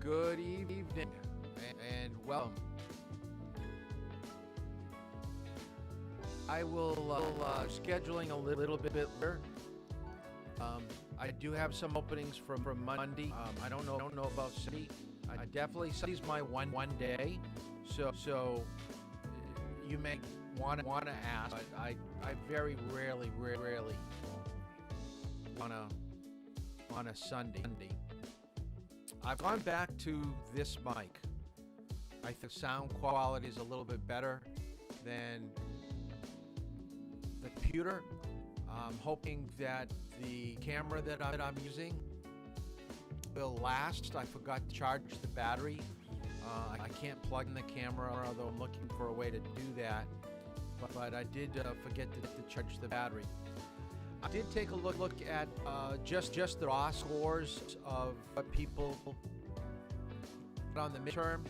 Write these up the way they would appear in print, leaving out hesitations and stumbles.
Good evening and welcome. I will scheduling a little bit later. I do have some openings from Monday. I don't know about City. I definitely City's my one day. So you may want to ask, but I very rarely on a Sunday. I've gone back to this mic. I think sound quality is a little bit better than the computer. I'm hoping that the camera that I'm using will last. I forgot to charge the battery. I can't plug in the camera, although I'm looking for a way to do that. But I did forget to charge the battery. I did take a look at just the raw scores of what people put on the midterm,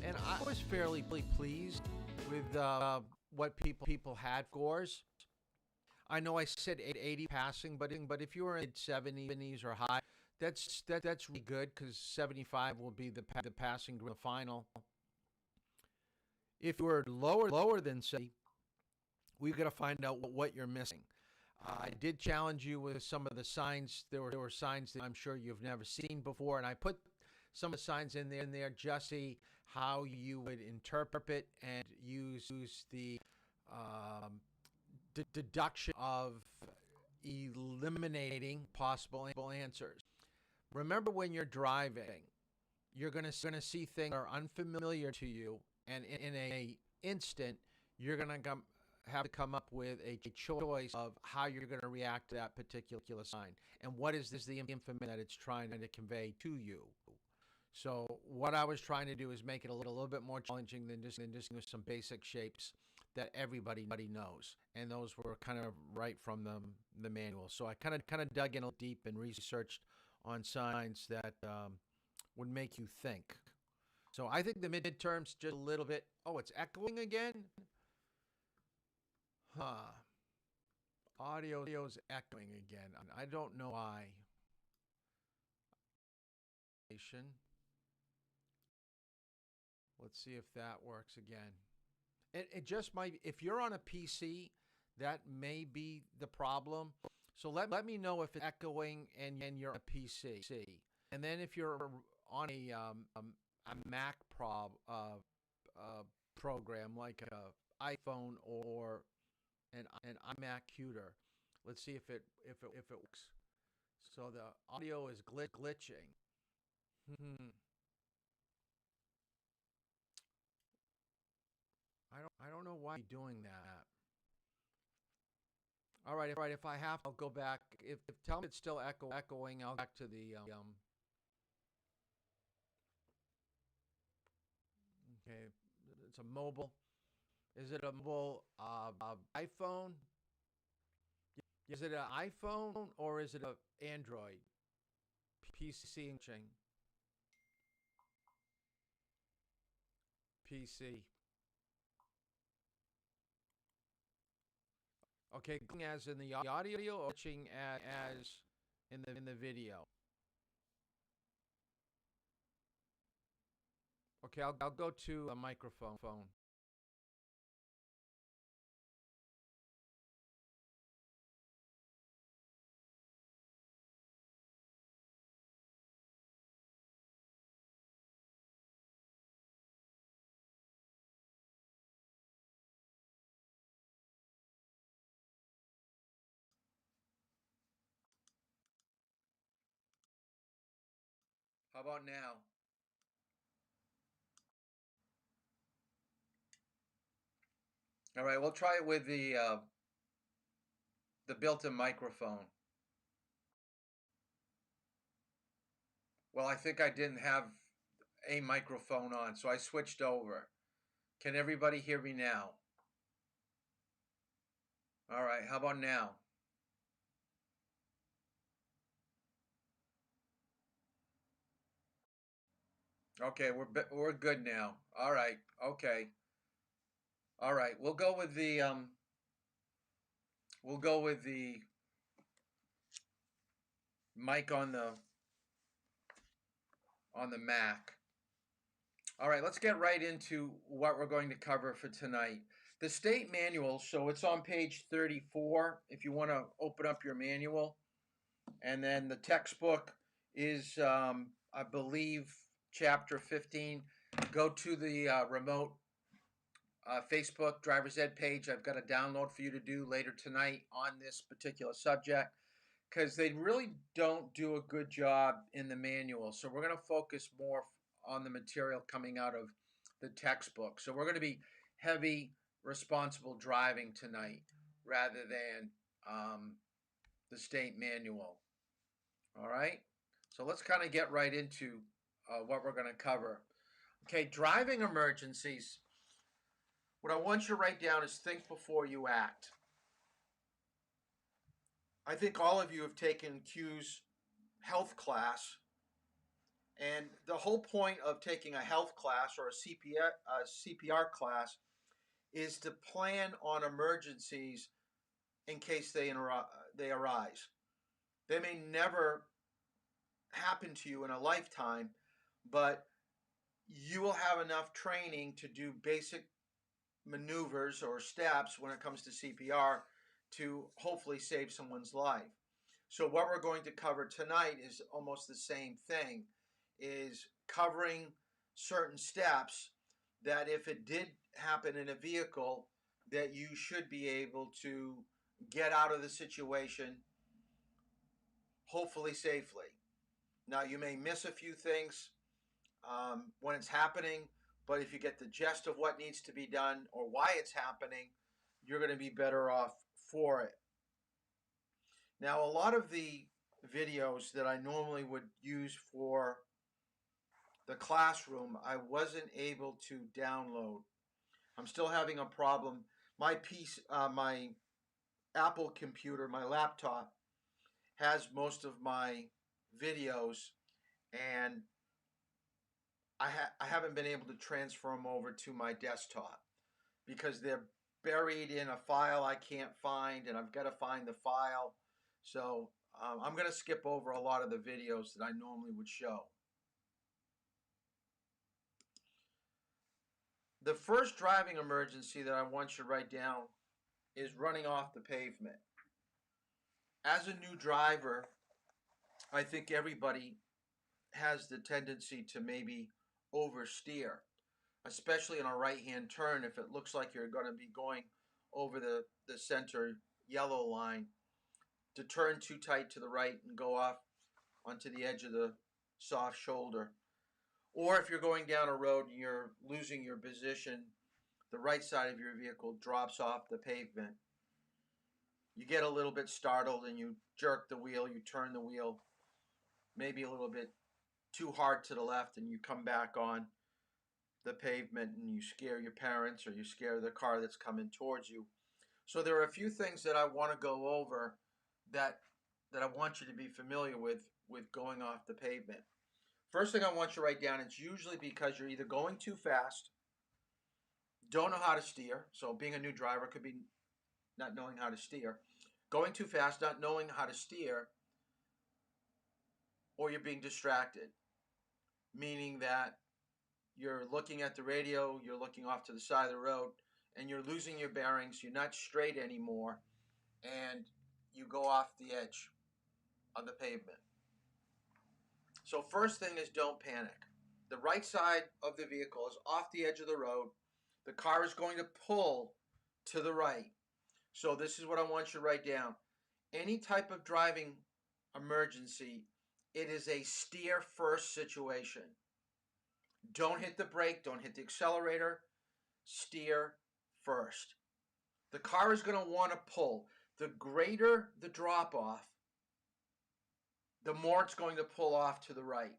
and I was fairly pleased with what people had scores. I know I said 80 passing, but if you were in mid-70s or high, that's really good because 75 will be the passing in the final. If you were lower than 70, we got to find out what you're missing. I did challenge you with some of the signs. There were signs that I'm sure you've never seen before, and I put some of the signs in there just to see how you would interpret and use the deduction of eliminating possible answers. Remember, when you're driving, you're going to see things that are unfamiliar to you, and in a instant, you're going to have to come up with a choice of how you're going to react to that particular sign and what is the information that it's trying to convey to you. So what I was trying to do is make it a little bit more challenging than just with some basic shapes that everybody knows, and those were kind of right from the manual. So I kind of dug in a little deep and researched on signs that would make you think. So I think the midterms just a little bit. Oh, it's echoing again. Audio's echoing again. I don't know why. Let's see if that works again. It just might. If you're on a PC, that may be the problem. So let me know if it's echoing and you're on a PC. And then if you're on a Mac program like a iPhone or an iMac computer, let's see if it works. So the audio is glitching. I don't know why you're doing that. All right, if I have, I'll go back. If tell me it's still echoing, I'll go back to the Okay, it's a mobile. Is it a mobile iPhone? Is it an iPhone or is it an Android PC? PC. Okay, as in the audio or watching as in the video. Okay, I'll go to a microphone phone. How about now? All right, we'll try it with the built-in microphone. Well, I think I didn't have a microphone on, so I switched over. Can everybody hear me now? All right, how about now? Okay, we're good now. All right. Okay. All right. We'll go with the mic on the Mac. All right, let's get right into what we're going to cover for tonight. The state manual, so it's on page 34 if you want to open up your manual. And then the textbook is, I believe, chapter 15. Go to the remote Facebook driver's ed page. I've got a download for you to do later tonight on this particular subject because they really don't do a good job in the manual. So we're going to focus more on the material coming out of the textbook. So we're going to be heavy, responsible driving tonight rather than the state manual. All right? So let's kind of get right into what we're going to cover. Okay, driving emergencies. What I want you to write down is think before you act. I think all of you have taken Q's health class, and the whole point of taking a health class or a CPR class is to plan on emergencies in case they arise. They may never happen to you in a lifetime, but you will have enough training to do basic maneuvers or steps when it comes to CPR to hopefully save someone's life. So what we're going to cover tonight is almost the same thing, is covering certain steps that if it did happen in a vehicle, that you should be able to get out of the situation hopefully safely. Now you may miss a few things when it's happening, but if you get the gist of what needs to be done or why it's happening, you're going to be better off for it. Now, a lot of the videos that I normally would use for the classroom, I wasn't able to download. I'm still having a problem. My Apple computer, my laptop, has most of my videos, and I haven't been able to transfer them over to my desktop because they're buried in a file I can't find, and I've got to find the file. So I'm going to skip over a lot of the videos that I normally would show. The first driving emergency that I want you to write down is running off the pavement. As a new driver, I think everybody has the tendency to maybe oversteer, especially in a right-hand turn if it looks like you're going to be going over the center yellow line, to turn too tight to the right and go off onto the edge of the soft shoulder. Or if you're going down a road and you're losing your position, the right side of your vehicle drops off the pavement. You get a little bit startled and you jerk the wheel, you turn the wheel maybe a little bit too hard to the left, and you come back on the pavement and you scare your parents or you scare the car that's coming towards you. So there are a few things that I want to go over that I want you to be familiar with going off the pavement. First thing I want you to write down, it's usually because you're either going too fast, don't know how to steer. So being a new driver could be not knowing how to steer. Going too fast, not knowing how to steer, or you're being distracted, meaning that you're looking at the radio, you're looking off to the side of the road, and you're losing your bearings, you're not straight anymore, and you go off the edge of the pavement. So first thing is, don't panic. The right side of the vehicle is off the edge of the road. The car is going to pull to the right. So this is what I want you to write down. Any type of driving emergency, it is a steer first situation. Don't hit the brake, don't hit the accelerator, steer first. The car is going to want to pull. The greater the drop off, the more it's going to pull off to the right.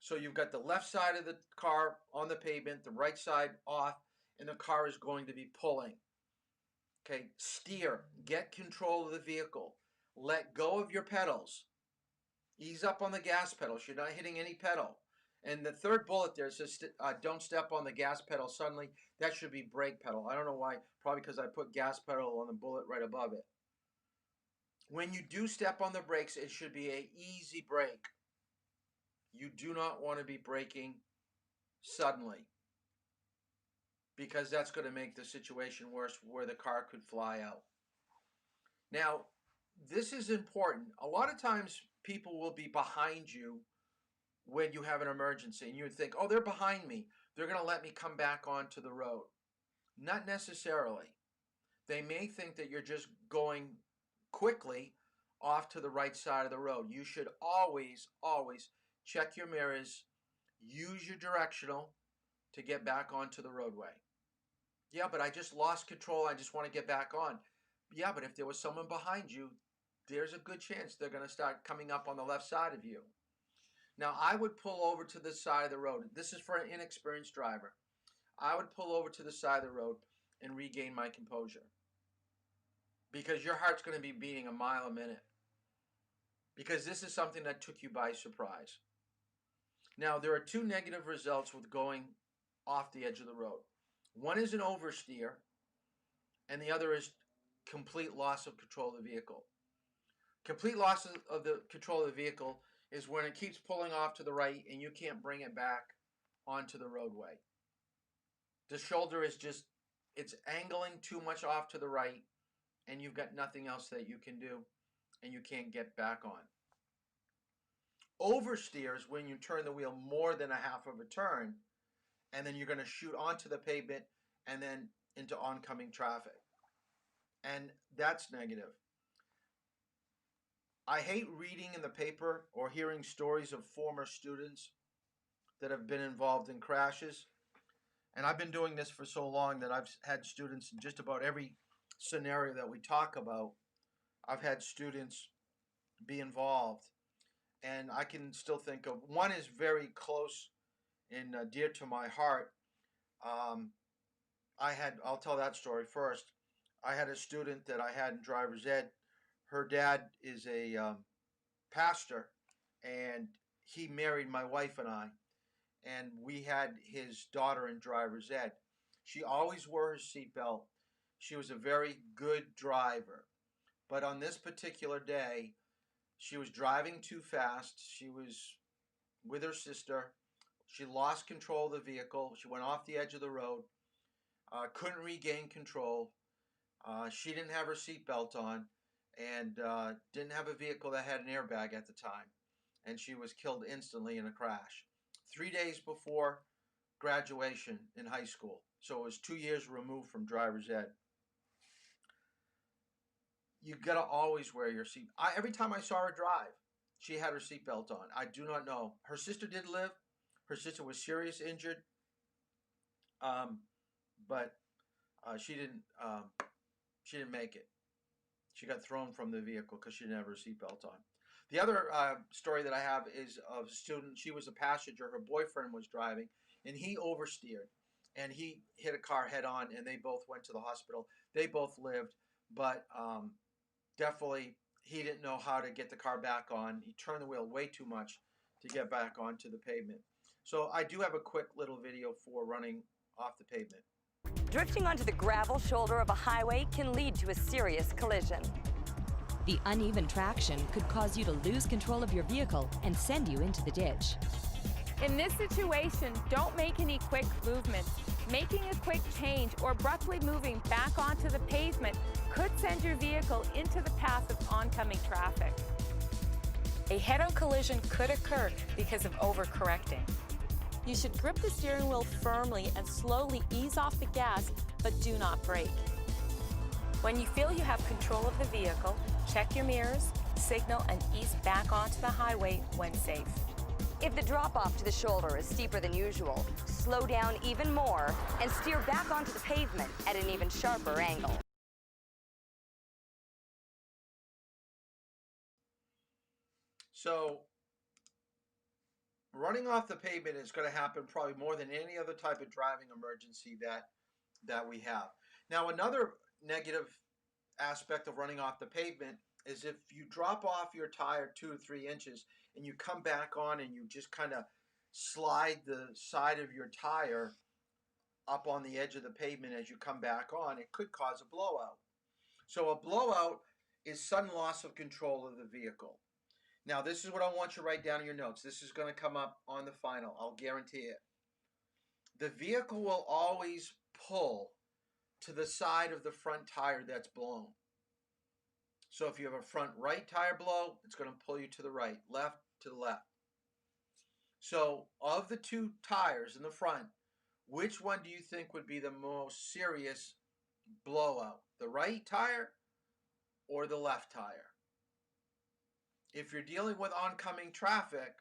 So you've got the left side of the car on the pavement, the right side off, and the car is going to be pulling. Okay, steer, get control of the vehicle. Let go of your pedals. Ease up on the gas pedals. You're not hitting any pedal. And the third bullet there says, don't step on the gas pedal suddenly. That should be brake pedal. I don't know why. Probably because I put gas pedal on the bullet right above it. When you do step on the brakes, it should be an easy brake. You do not want to be braking suddenly, because that's going to make the situation worse where the car could fly out. Now, this is important. A lot of times people will be behind you when you have an emergency, and you would think, oh, they're behind me. They're going to let me come back onto the road. Not necessarily. They may think that you're just going quickly off to the right side of the road. You should always, always check your mirrors, use your directional to get back onto the roadway. Yeah, but I just lost control. I just want to get back on. Yeah, but if there was someone behind you, there's a good chance they're going to start coming up on the left side of you. Now, I would pull over to the side of the road. This is for an inexperienced driver. I would pull over to the side of the road and regain my composure, because your heart's going to be beating a mile a minute, because this is something that took you by surprise. Now, there are two negative results with going off the edge of the road. One is an oversteer, and the other is complete loss of control of the vehicle. Complete loss of the control of the vehicle is when it keeps pulling off to the right and you can't bring it back onto the roadway. The shoulder is just, it's angling too much off to the right, and you've got nothing else that you can do, and you can't get back on. Oversteer is when you turn the wheel more than a half of a turn, and then you're going to shoot onto the pavement and then into oncoming traffic. And that's negative. I hate reading in the paper or hearing stories of former students that have been involved in crashes. And I've been doing this for so long that I've had students in just about every scenario that we talk about. I've had students be involved. And I can still think of one is very close and dear to my heart. I'll tell that story first. I had a student that I had in driver's ed. Her dad is a pastor, and he married my wife and I, and we had his daughter in driver's ed. She always wore her seatbelt. She was a very good driver. But on this particular day, she was driving too fast. She was with her sister. She lost control of the vehicle. She went off the edge of the road, couldn't regain control. She didn't have her seatbelt on, and didn't have a vehicle that had an airbag at the time. And she was killed instantly in a crash 3 days before graduation in high school. So it was 2 years removed from driver's ed. You got to always wear your seat. Every time I saw her drive, she had her seatbelt on. I do not know. Her sister did live. Her sister was seriously injured, but she didn't make it. She got thrown from the vehicle because she didn't have her seatbelt on. The other story that I have is of a student. She was a passenger. Her boyfriend was driving, and he oversteered, and he hit a car head on, and they both went to the hospital. They both lived, but definitely he didn't know how to get the car back on. He turned the wheel way too much to get back onto the pavement. So I do have a quick little video for running off the pavement. Drifting onto the gravel shoulder of a highway can lead to a serious collision. The uneven traction could cause you to lose control of your vehicle and send you into the ditch. In this situation, don't make any quick movements. Making a quick change or abruptly moving back onto the pavement could send your vehicle into the path of oncoming traffic. A head-on collision could occur because of overcorrecting. You should grip the steering wheel firmly and slowly ease off the gas, but do not brake. When you feel you have control of the vehicle, check your mirrors, signal, and ease back onto the highway when safe. If the drop-off to the shoulder is steeper than usual, slow down even more and steer back onto the pavement at an even sharper angle. So running off the pavement is going to happen probably more than any other type of driving emergency that we have. Now, another negative aspect of running off the pavement is if you drop off your tire 2 or 3 inches and you come back on and you just kind of slide the side of your tire up on the edge of the pavement as you come back on, it could cause a blowout. So a blowout is sudden loss of control of the vehicle. Now, this is what I want you to write down in your notes. This is going to come up on the final. I'll guarantee it. The vehicle will always pull to the side of the front tire that's blown. So if you have a front right tire blow, it's going to pull you to the right, left to the left. So of the two tires in the front, which one do you think would be the most serious blowout? The right tire or the left tire? If you're dealing with oncoming traffic,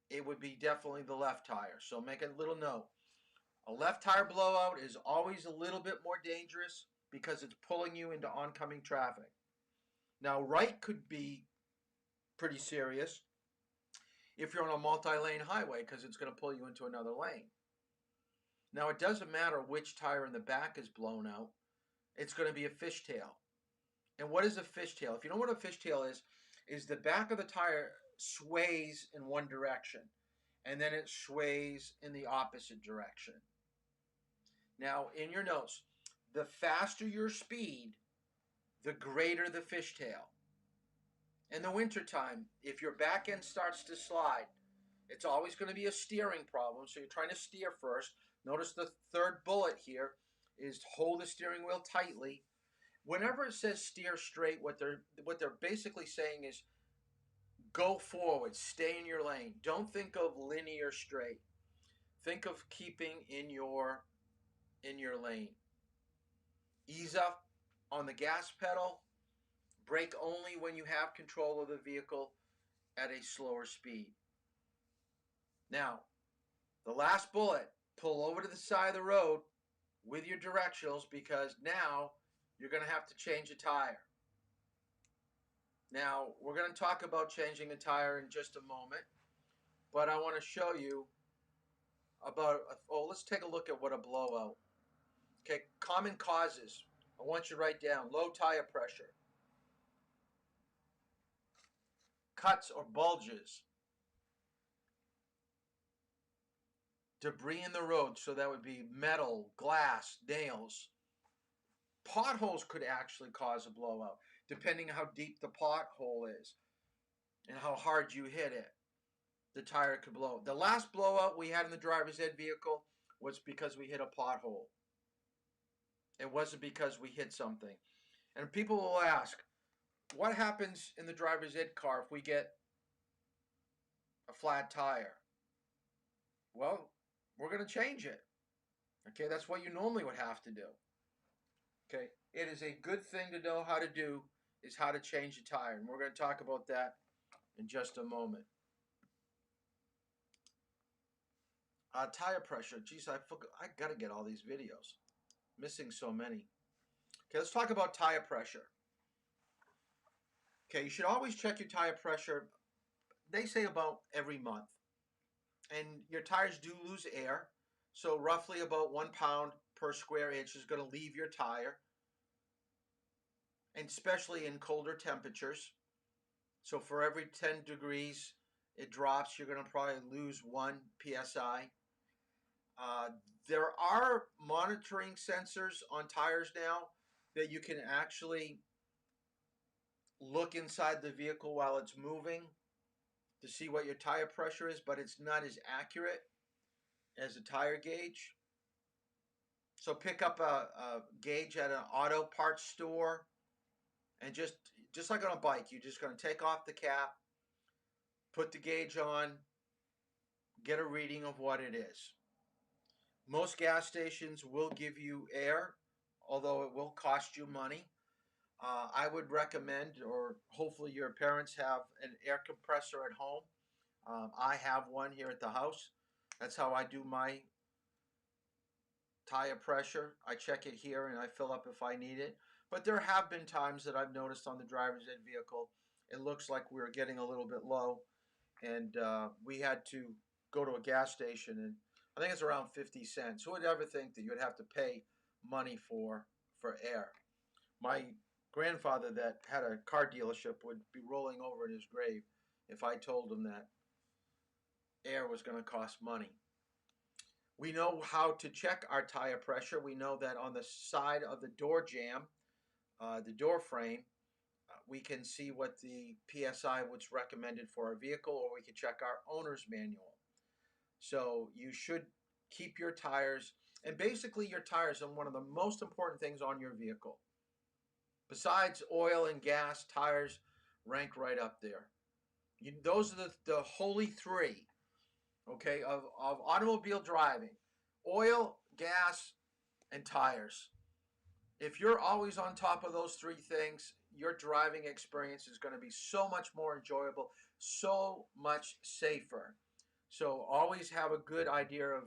it would be definitely the left tire. So make a little note. A left tire blowout is always a little bit more dangerous because it's pulling you into oncoming traffic. Now, right could be pretty serious if you're on a multi-lane highway because it's going to pull you into another lane. Now, it doesn't matter which tire in the back is blown out. It's going to be a fishtail. And what is a fishtail? If you know what a fishtail is the back of the tire sways in one direction, and then it sways in the opposite direction. Now, in your notes, the faster your speed, the greater the fishtail. In the wintertime, if your back end starts to slide, it's always going to be a steering problem, so you're trying to steer first. Notice the third bullet here is hold the steering wheel tightly. Whenever it says steer straight, what they're basically saying is go forward, stay in your lane. Don't think of linear straight. Think of keeping in your lane. Ease up on the gas pedal. Brake only when you have control of the vehicle at a slower speed. Now, the last bullet, pull over to the side of the road with your directionals because now you're going to have to change a tire. Now, we're going to talk about changing a tire in just a moment, but I want to show you about, let's take a look at what a blowout. Okay, common causes. I want you to write down low tire pressure, cuts or bulges, debris in the road, so that would be metal, glass, nails. Potholes could actually cause a blowout, depending on how deep the pothole is and how hard you hit it. The tire could blow. The last blowout we had in the driver's ed vehicle was because we hit a pothole. It wasn't because we hit something. And people will ask, what happens in the driver's ed car if we get a flat tire? Well, we're going to change it. Okay, that's what you normally would have to do. Okay, it is a good thing to know how to do is how to change a tire. And we're going to talk about that in just a moment. Tire pressure. Geez, I got to get all these videos. Missing so many. Okay, let's talk about tire pressure. Okay, you should always check your tire pressure. They say about every month. And your tires do lose air. So roughly about 1 pound per square inch is going to leave your tire. And especially in colder temperatures. So for every 10 degrees it drops, you're going to probably lose 1 psi. There are monitoring sensors on tires now that you can actually look inside the vehicle while it's moving to see what your tire pressure is, but it's not as accurate as a tire gauge. So pick up a gauge at an auto parts store, and just like on a bike, you're just going to take off the cap, put the gauge on, get a reading of what it is. Most gas stations will give you air, although it will cost you money. I would recommend, or hopefully your parents have an air compressor at home. I have one here at the house. That's how I do my tire pressure. I check it here and I fill up if I need it. But there have been times that I've noticed on the driver's ed vehicle, it looks like we were getting a little bit low, and we had to go to a gas station, and I think it's around 50 cents. Who would ever think that you'd have to pay money for air? My grandfather that had a car dealership would be rolling over in his grave if I told him that air was going to cost money. We know how to check our tire pressure. We know that on the side of the door jamb, the door frame, we can see what the PSI was recommended for our vehicle, or we can check our owner's manual. So you should keep your tires, and basically your tires are one of the most important things on your vehicle. Besides oil and gas, tires rank right up there. Those are the holy three, okay, of automobile driving: oil, gas, and tires. If you're always on top of those three things, your driving experience is going to be so much more enjoyable, so much safer. So always have a good idea of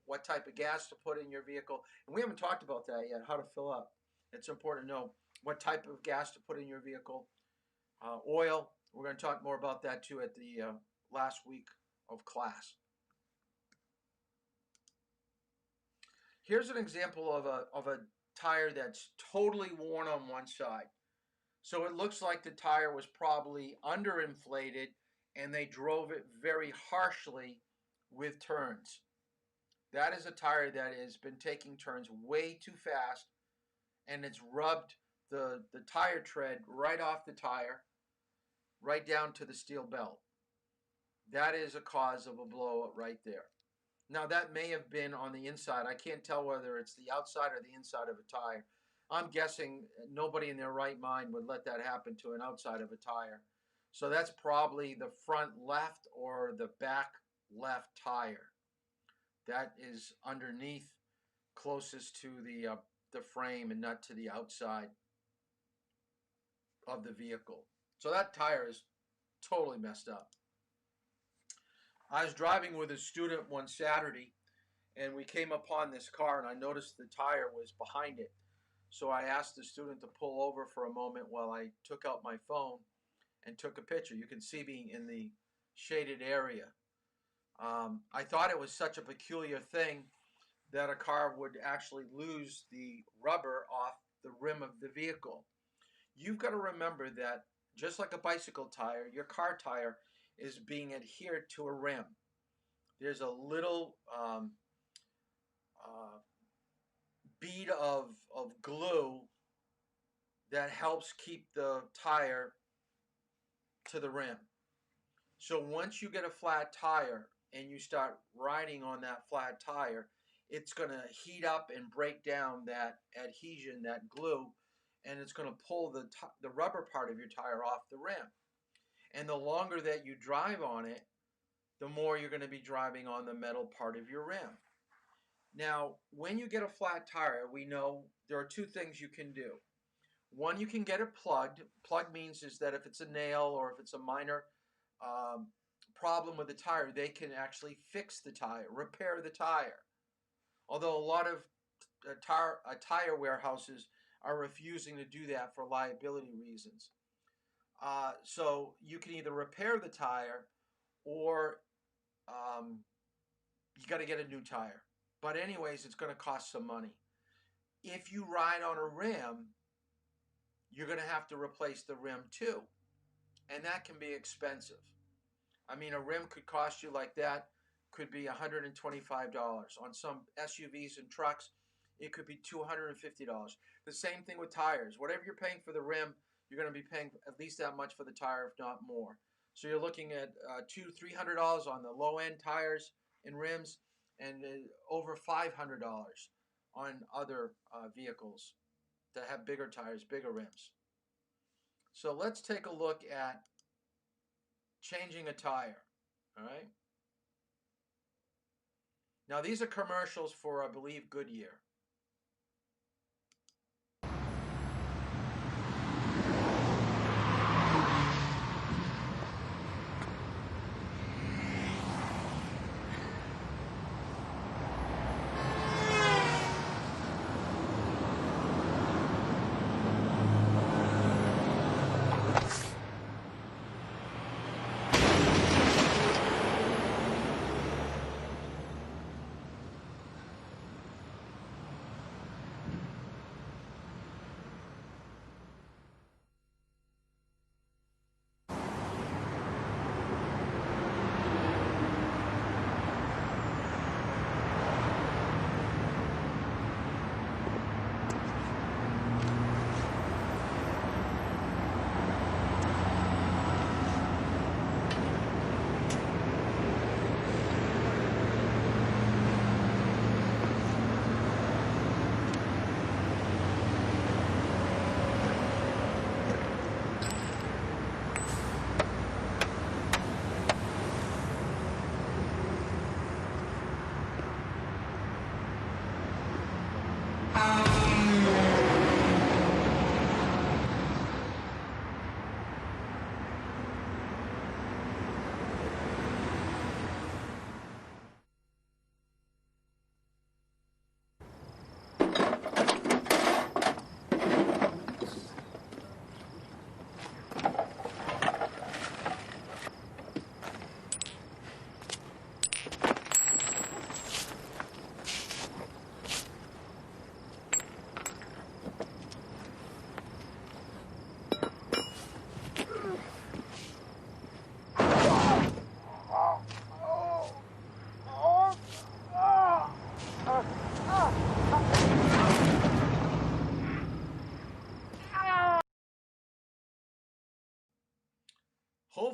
what type of gas to put in your vehicle. And we haven't talked about that yet, how to fill up. It's important to know what type of gas to put in your vehicle. Oil, we're going to talk more about that too at the last week of class. Here's an example of a tire that's totally worn on one side. So it looks like the tire was probably underinflated and they drove it very harshly with turns. That is a tire that has been taking turns way too fast, and it's rubbed the tire tread right off the tire, right down to the steel belt. That is a cause of a blowout right there. Now that may have been on the inside. I can't tell whether it's the outside or the inside of a tire. I'm guessing nobody in their right mind would let that happen to an outside of a tire. So that's probably the front left or the back left tire. That is underneath, closest to the frame and not to the outside of the vehicle. So that tire is totally messed up. I was driving with a student one Saturday, and we came upon this car, and I noticed the tire was behind it. So I asked the student to pull over for a moment while I took out my phone and took a picture. You can see me in the shaded area. I thought it was such a peculiar thing that a car would actually lose the rubber off the rim of the vehicle. You've got to remember that just like a bicycle tire, your car tire is being adhered to a rim. There's a little bead of glue that helps keep the tire to the rim. So once you get a flat tire and you start riding on that flat tire, it's going to heat up and break down that adhesion, that glue, and it's going to pull the rubber part of your tire off the rim. And the longer that you drive on it, the more you're going to be driving on the metal part of your rim. Now, when you get a flat tire, we know there are two things you can do. One, you can get it plugged. Plug means is that if it's a nail or if it's a minor problem with the tire, they can actually fix the tire, repair the tire. Although a lot of tire warehouses are refusing to do that for liability reasons. So you can either repair the tire or you got to get a new tire. But anyways, it's going to cost some money. If you ride on a rim, you're going to have to replace the rim too. And that can be expensive. I mean, a rim could cost you like that, could be $125. On some SUVs and trucks, it could be $250. The same thing with tires. Whatever you're paying for the rim, you're going to be paying at least that much for the tire, if not more. So you're looking at $200-300 on the low-end tires and rims, and over $500 on other vehicles that have bigger tires, bigger rims. So let's take a look at changing a tire. All right. Now these are commercials for, I believe, Goodyear.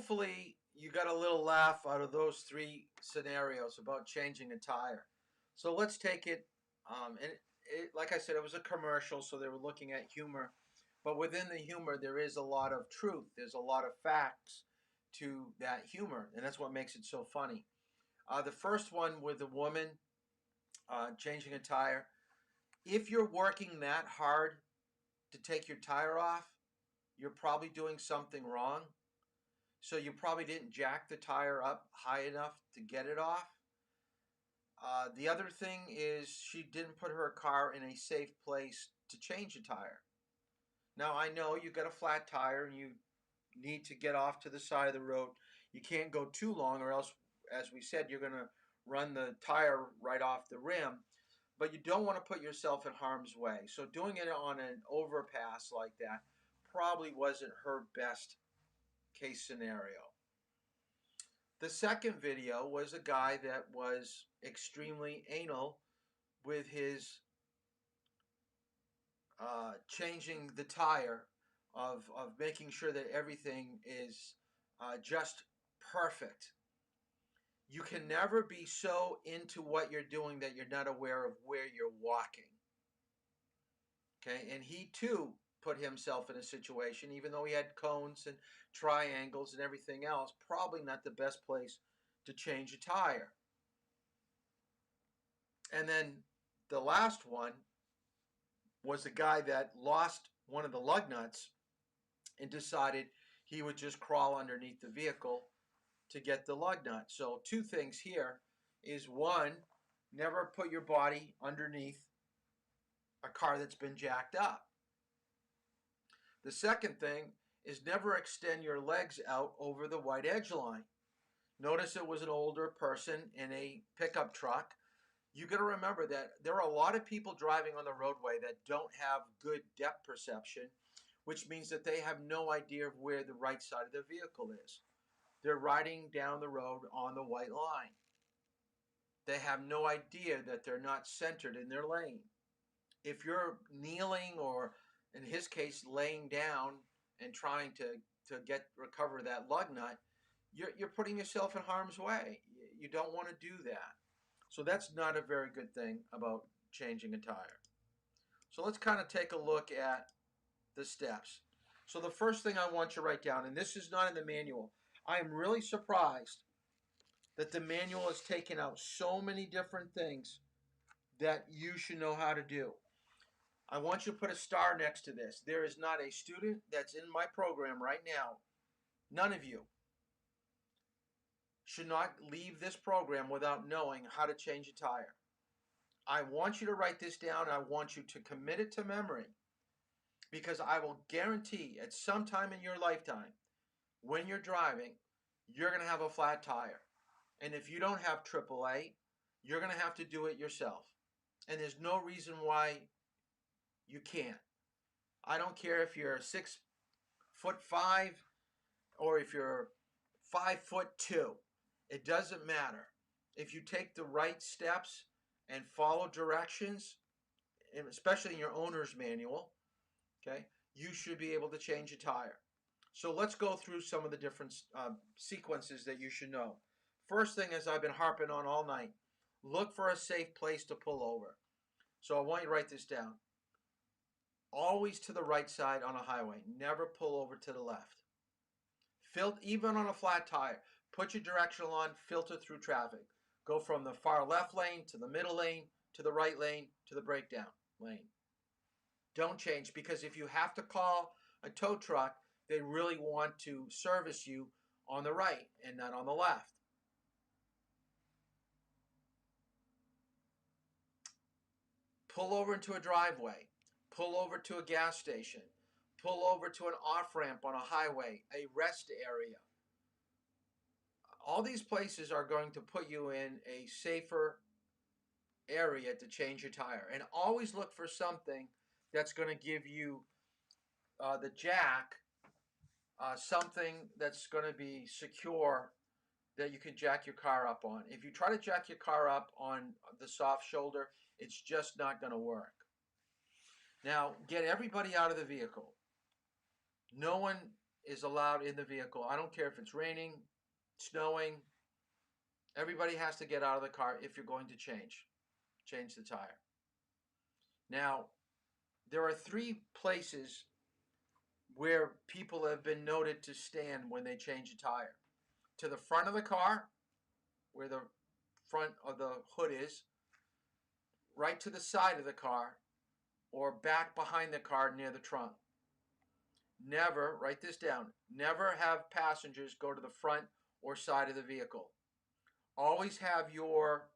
hopefully you got a little laugh out of those three scenarios about changing a tire. So let's take it, like I said, it was a commercial, so they were looking at humor. But within the humor, there is a lot of truth. There's a lot of facts to that humor, and that's what makes it so funny. The first one with the woman changing a tire. If you're working that hard to take your tire off, you're probably doing something wrong. So you probably didn't jack the tire up high enough to get it off. The other thing is she didn't put her car in a safe place to change a tire. Now I know you got a flat tire and you need to get off to the side of the road. You can't go too long or else, as we said, you're going to run the tire right off the rim. But you don't want to put yourself in harm's way. So doing it on an overpass like that probably wasn't her best case scenario. The second video was a guy that was extremely anal with his changing the tire, of making sure that everything is just perfect. You can never be so into what you're doing that you're not aware of where you're walking. Okay, and he too put himself in a situation, even though he had cones and triangles and everything else, probably not the best place to change a tire. And then the last one was a guy that lost one of the lug nuts and decided he would just crawl underneath the vehicle to get the lug nut. So two things here is, one, never put your body underneath a car that's been jacked up. The second thing is never extend your legs out over the white edge line. Notice it was an older person in a pickup truck. You got to remember that there are a lot of people driving on the roadway that don't have good depth perception, which means that they have no idea of where the right side of the vehicle is. They're riding down the road on the white line. They have no idea that they're not centered in their lane. If you're kneeling, or in his case laying down and trying to recover that lug nut, you're putting yourself in harm's way. You don't want to do that. So that's not a very good thing about changing a tire. So let's kind of take a look at the steps. So the first thing I want you to write down, and this is not in the manual, I am really surprised that the manual has taken out so many different things that you should know how to do. I want you to put a star next to this. There is not a student that's in my program right now, none of you, should not leave this program without knowing how to change a tire. I want you to write this down. I want you to commit it to memory, because I will guarantee at some time in your lifetime, when you're driving, you're going to have a flat tire. And if you don't have AAA, you're going to have to do it yourself. And there's no reason why you can't. I don't care if you're 6'5" or if you're 5'2". It doesn't matter. If you take the right steps and follow directions, especially in your owner's manual, okay, you should be able to change a tire. So let's go through some of the different sequences that you should know. First thing, as I've been harping on all night, look for a safe place to pull over. So I want you to write this down. Always to the right side on a highway. Never pull over to the left. Even on a flat tire, put your directional on, filter through traffic. Go from the far left lane to the middle lane to the right lane to the breakdown lane. Don't change, because if you have to call a tow truck, they really want to service you on the right and not on the left. Pull over into a driveway. Pull over to a gas station. Pull over to an off-ramp on a highway, a rest area. All these places are going to put you in a safer area to change your tire. And always look for something that's going to give you the jack, something that's going to be secure that you can jack your car up on. If you try to jack your car up on the soft shoulder, it's just not going to work. Now, get everybody out of the vehicle. No one is allowed in the vehicle. I don't care if it's raining, snowing. Everybody has to get out of the car if you're going to change the tire. Now, there are 3 places where people have been noted to stand when they change a tire. To the front of the car, where the front of the hood is, right to the side of the car, or back behind the car near the trunk. Never, write this down, never have passengers go to the front or side of the vehicle. Always have your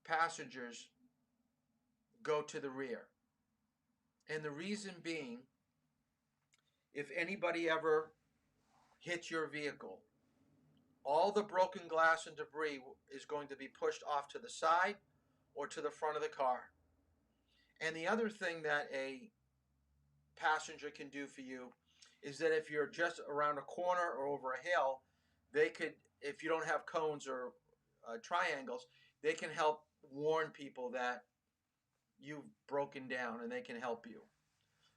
passengers go to the rear. And the reason being, if anybody ever hits your vehicle, all the broken glass and debris is going to be pushed off to the side or to the front of the car. And the other thing that a passenger can do for you is that if you're just around a corner or over a hill, they could, if you don't have cones or triangles, they can help warn people that you've broken down, and they can help you.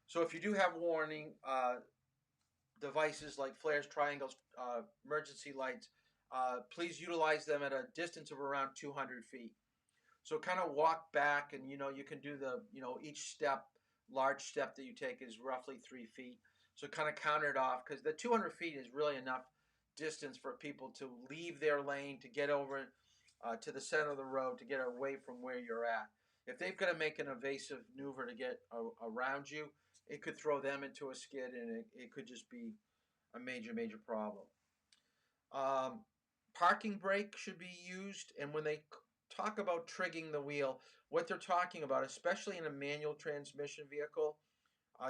So if you do have warning devices like flares, triangles, emergency lights, please utilize them at a distance of around 200 feet. So kind of walk back, and you can do the, each step, large step that you take is roughly 3 feet. So kind of count it off, because the 200 feet is really enough distance for people to leave their lane, to get over to the center of the road, to get away from where you're at. If they've got to make an evasive maneuver to get around you, it could throw them into a skid, and it could just be a major, major problem. Parking brake should be used, and when they talk about trigging the wheel, what they're talking about, especially in a manual transmission vehicle,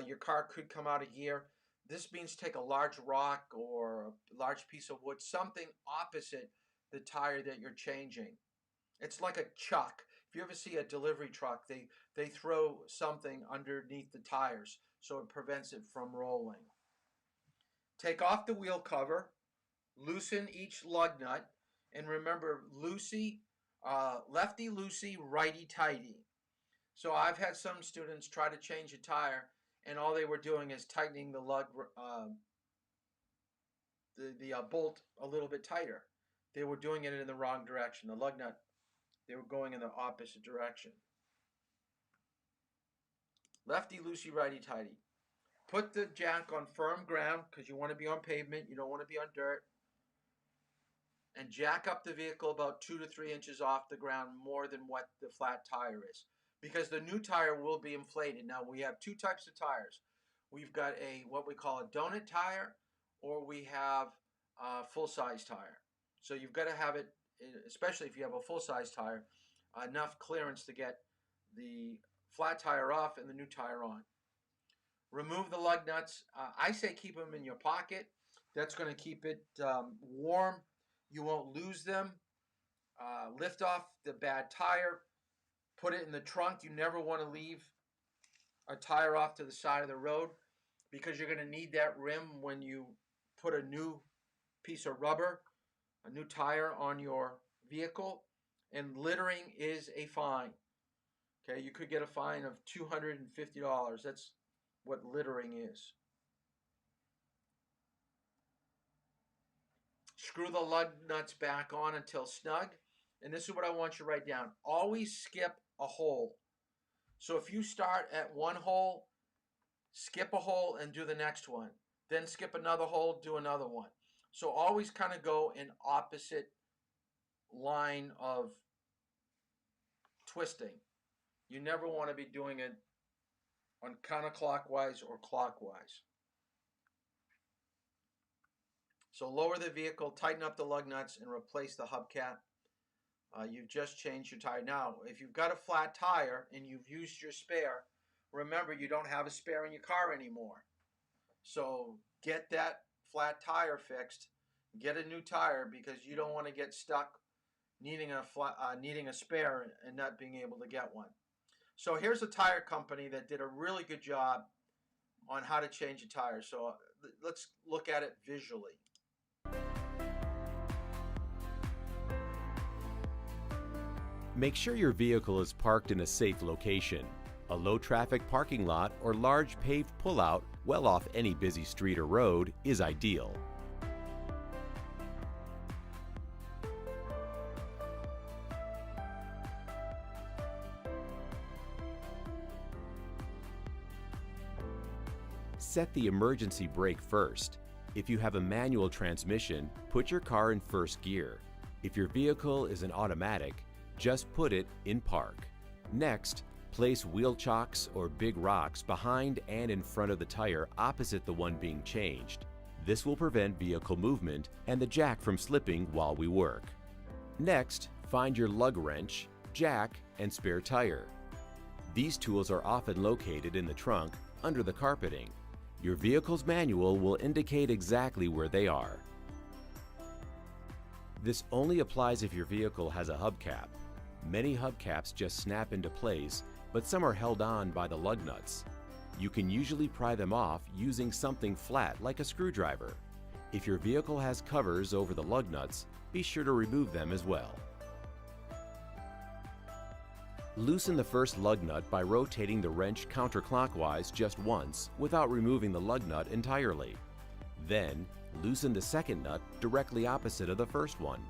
your car could come out of gear. This means take a large rock or a large piece of wood, something opposite the tire that you're changing. It's like a chuck. If you ever see a delivery truck, they throw something underneath the tires so it prevents it from rolling. Take off the wheel cover, loosen each lug nut, and remember, lefty loosey, righty tighty. So I've had some students try to change a tire, and all they were doing is tightening the lug, the bolt a little bit tighter. They were doing it in the wrong direction. The lug nut, they were going in the opposite direction. Lefty loosey, righty tighty. Put the jack on firm ground, because you want to be on pavement. You don't want to be on dirt. And jack up the vehicle about 2 to 3 inches off the ground, more than what the flat tire is, because the new tire will be inflated. Now, we have 2 types of tires. We've got what we call a donut tire, or we have a full-size tire. So you've got to have it, especially if you have a full-size tire, enough clearance to get the flat tire off and the new tire on. Remove the lug nuts. I say keep them in your pocket. That's going to keep it warm. You won't lose them. Lift off the bad tire. Put it in the trunk. You never want to leave a tire off to the side of the road, because you're going to need that rim when you put a new piece of rubber, a new tire on your vehicle. And littering is a fine. Okay, you could get a fine of $250. That's what littering is. Screw the lug nuts back on until snug. And this is what I want you to write down. Always skip a hole. So if you start at one hole, skip a hole and do the next one. Then skip another hole, do another one. So always kind of go in opposite line of twisting. You never want to be doing it on counterclockwise or clockwise. So lower the vehicle, tighten up the lug nuts, and replace the hubcap. You've just changed your tire. Now, if you've got a flat tire and you've used your spare, remember, you don't have a spare in your car anymore. So get that flat tire fixed. Get a new tire, because you don't want to get stuck needing a spare and not being able to get one. So here's a tire company that did a really good job on how to change a tire. So let's look at it visually. Make sure your vehicle is parked in a safe location. A low-traffic parking lot or large paved pullout well off any busy street or road is ideal. Set the emergency brake first. If you have a manual transmission, put your car in first gear. If your vehicle is an automatic, just put it in park. Next, place wheel chocks or big rocks behind and in front of the tire opposite the one being changed. This will prevent vehicle movement and the jack from slipping while we work. Next, find your lug wrench, jack, and spare tire. These tools are often located in the trunk under the carpeting. Your vehicle's manual will indicate exactly where they are. This only applies if your vehicle has a hubcap. Many hubcaps just snap into place, but some are held on by the lug nuts. You can usually pry them off using something flat like a screwdriver. If your vehicle has covers over the lug nuts, be sure to remove them as well. Loosen the first lug nut by rotating the wrench counterclockwise just once without removing the lug nut entirely. Then, loosen the second nut directly opposite of the first one,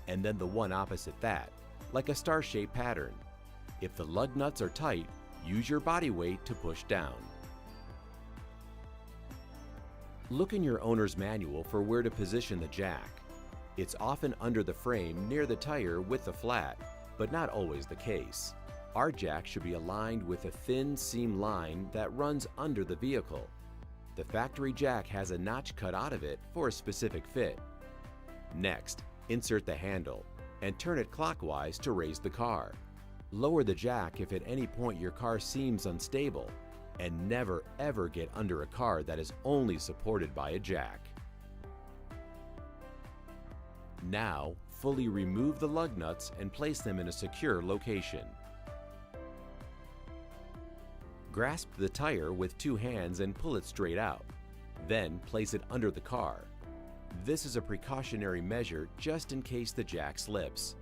and then the one opposite that, like a star-shaped pattern. If the lug nuts are tight, use your body weight to push down. Look in your owner's manual for where to position the jack. It's often under the frame near the tire with the flat, but not always the case. Our jack should be aligned with a thin seam line that runs under the vehicle. The factory jack has a notch cut out of it for a specific fit. Next, insert the handle and turn it clockwise to raise the car. Lower the jack if at any point your car seems unstable, and never ever get under a car that is only supported by a jack. Now, fully remove the lug nuts and place them in a secure location. Grasp the tire with two hands and pull it straight out. Then place it under the car. This is a precautionary measure just in case the jack slips.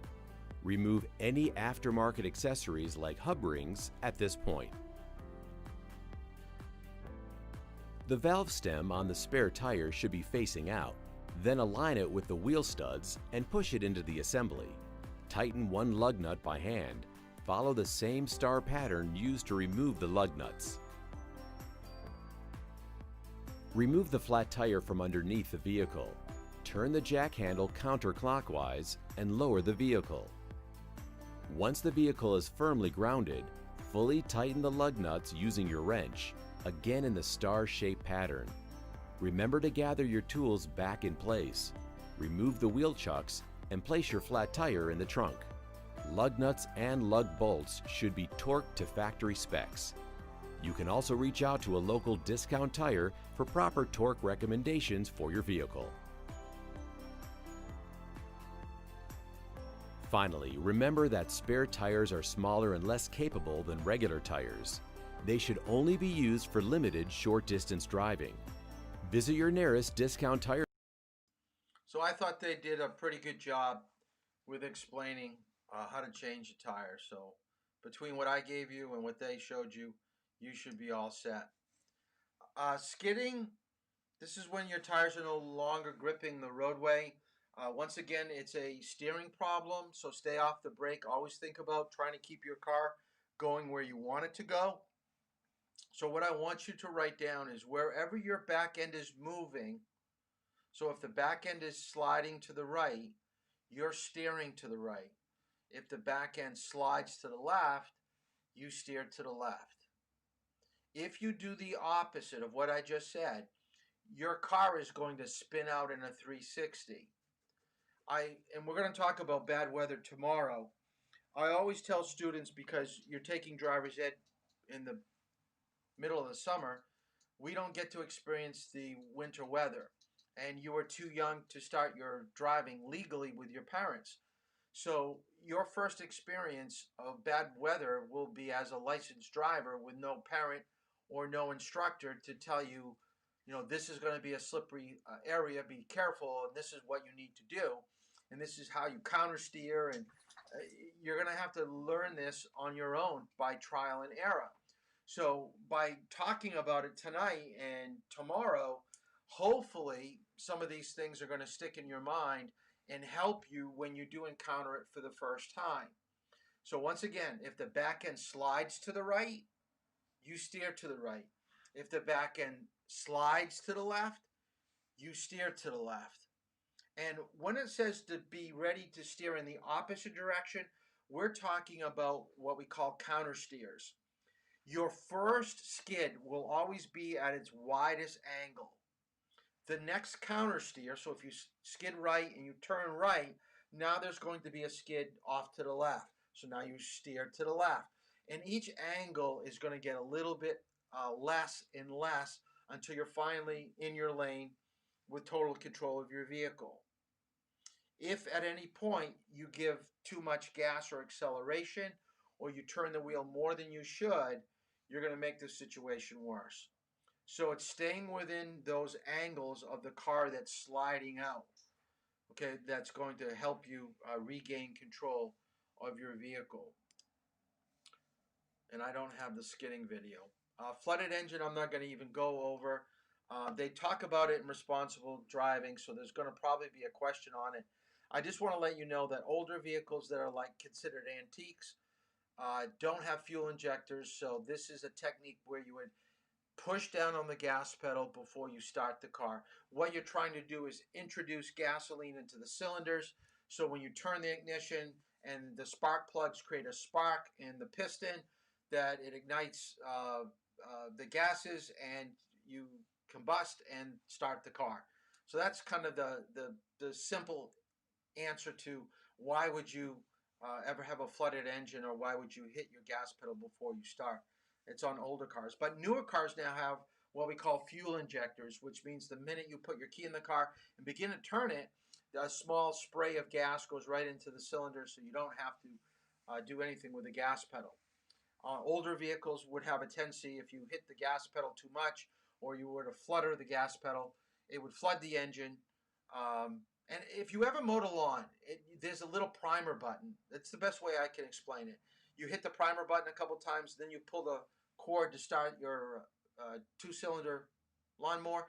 Remove any aftermarket accessories like hub rings at this point. The valve stem on the spare tire should be facing out. Then align it with the wheel studs and push it into the assembly. Tighten one lug nut by hand. Follow the same star pattern used to remove the lug nuts. Remove the flat tire from underneath the vehicle. Turn the jack handle counterclockwise and lower the vehicle. Once the vehicle is firmly grounded, fully tighten the lug nuts using your wrench, again in the star-shaped pattern. Remember to gather your tools back in place. Remove the wheel chucks and place your flat tire in the trunk. Lug nuts and lug bolts should be torqued to factory specs. You can also reach out to a local discount tire for proper torque recommendations for your vehicle. Finally, remember that spare tires are smaller and less capable than regular tires. They should only be used for limited short-distance driving. Visit your nearest discount tire. So I thought they did a pretty good job with explaining how to change a tire. So between what I gave you and what they showed you, you should be all set. Skidding, this is when your tires are no longer gripping the roadway. Once again, it's a steering problem, so stay off the brake. Always think about trying to keep your car going where you want it to go. So what I want you to write down is wherever your back end is moving, so if the back end is sliding to the right, you're steering to the right. If the back end slides to the left, you steer to the left. If you do the opposite of what I just said, your car is going to spin out in a 360. And we're going to talk about bad weather tomorrow. I always tell students, because you're taking driver's ed in the middle of the summer, we don't get to experience the winter weather. And you are too young to start your driving legally with your parents. So your first experience of bad weather will be as a licensed driver with no parent or no instructor to tell you, this is going to be a slippery area, be careful, and this is what you need to do, and this is how you counter steer, and you're going to have to learn this on your own by trial and error. So by talking about it tonight and tomorrow, hopefully some of these things are going to stick in your mind and help you when you do encounter it for the first time. So once again, if the back end slides to the right, you steer to the right. If the back end slides to the left, you steer to the left. And when it says to be ready to steer in the opposite direction, we're talking about what we call counter steers. Your first skid will always be at its widest angle. The next counter steer, so if you skid right and you turn right, now there's going to be a skid off to the left. So now you steer to the left. And each angle is going to get a little bit less and less until you're finally in your lane with total control of your vehicle. If at any point you give too much gas or acceleration, or you turn the wheel more than you should, you're going to make the situation worse. So it's staying within those angles of the car that's sliding out. Okay, that's going to help you regain control of your vehicle. And I don't have the skidding video. Flooded engine, I'm not going to even go over. They talk about it in responsible driving, so there's going to probably be a question on it. I just want to let you know that older vehicles that are like considered antiques don't have fuel injectors, so this is a technique where you would push down on the gas pedal before you start the car. What you're trying to do is introduce gasoline into the cylinders, so when you turn the ignition and the spark plugs create a spark in the piston, that it ignites the gases and you combust and start the car. So that's kind of the simple answer to why would you ever have a flooded engine, or why would you hit your gas pedal before you start. It's on older cars. But newer cars now have what we call fuel injectors, which means the minute you put your key in the car and begin to turn it, a small spray of gas goes right into the cylinder, so you don't have to do anything with the gas pedal. Older vehicles would have a tendency, if you hit the gas pedal too much, or you were to flutter the gas pedal, it would flood the engine. And if you ever mowed a lawn, there's a little primer button. That's the best way I can explain it. You hit the primer button a couple times, then you pull the cord to start your two-cylinder lawnmower.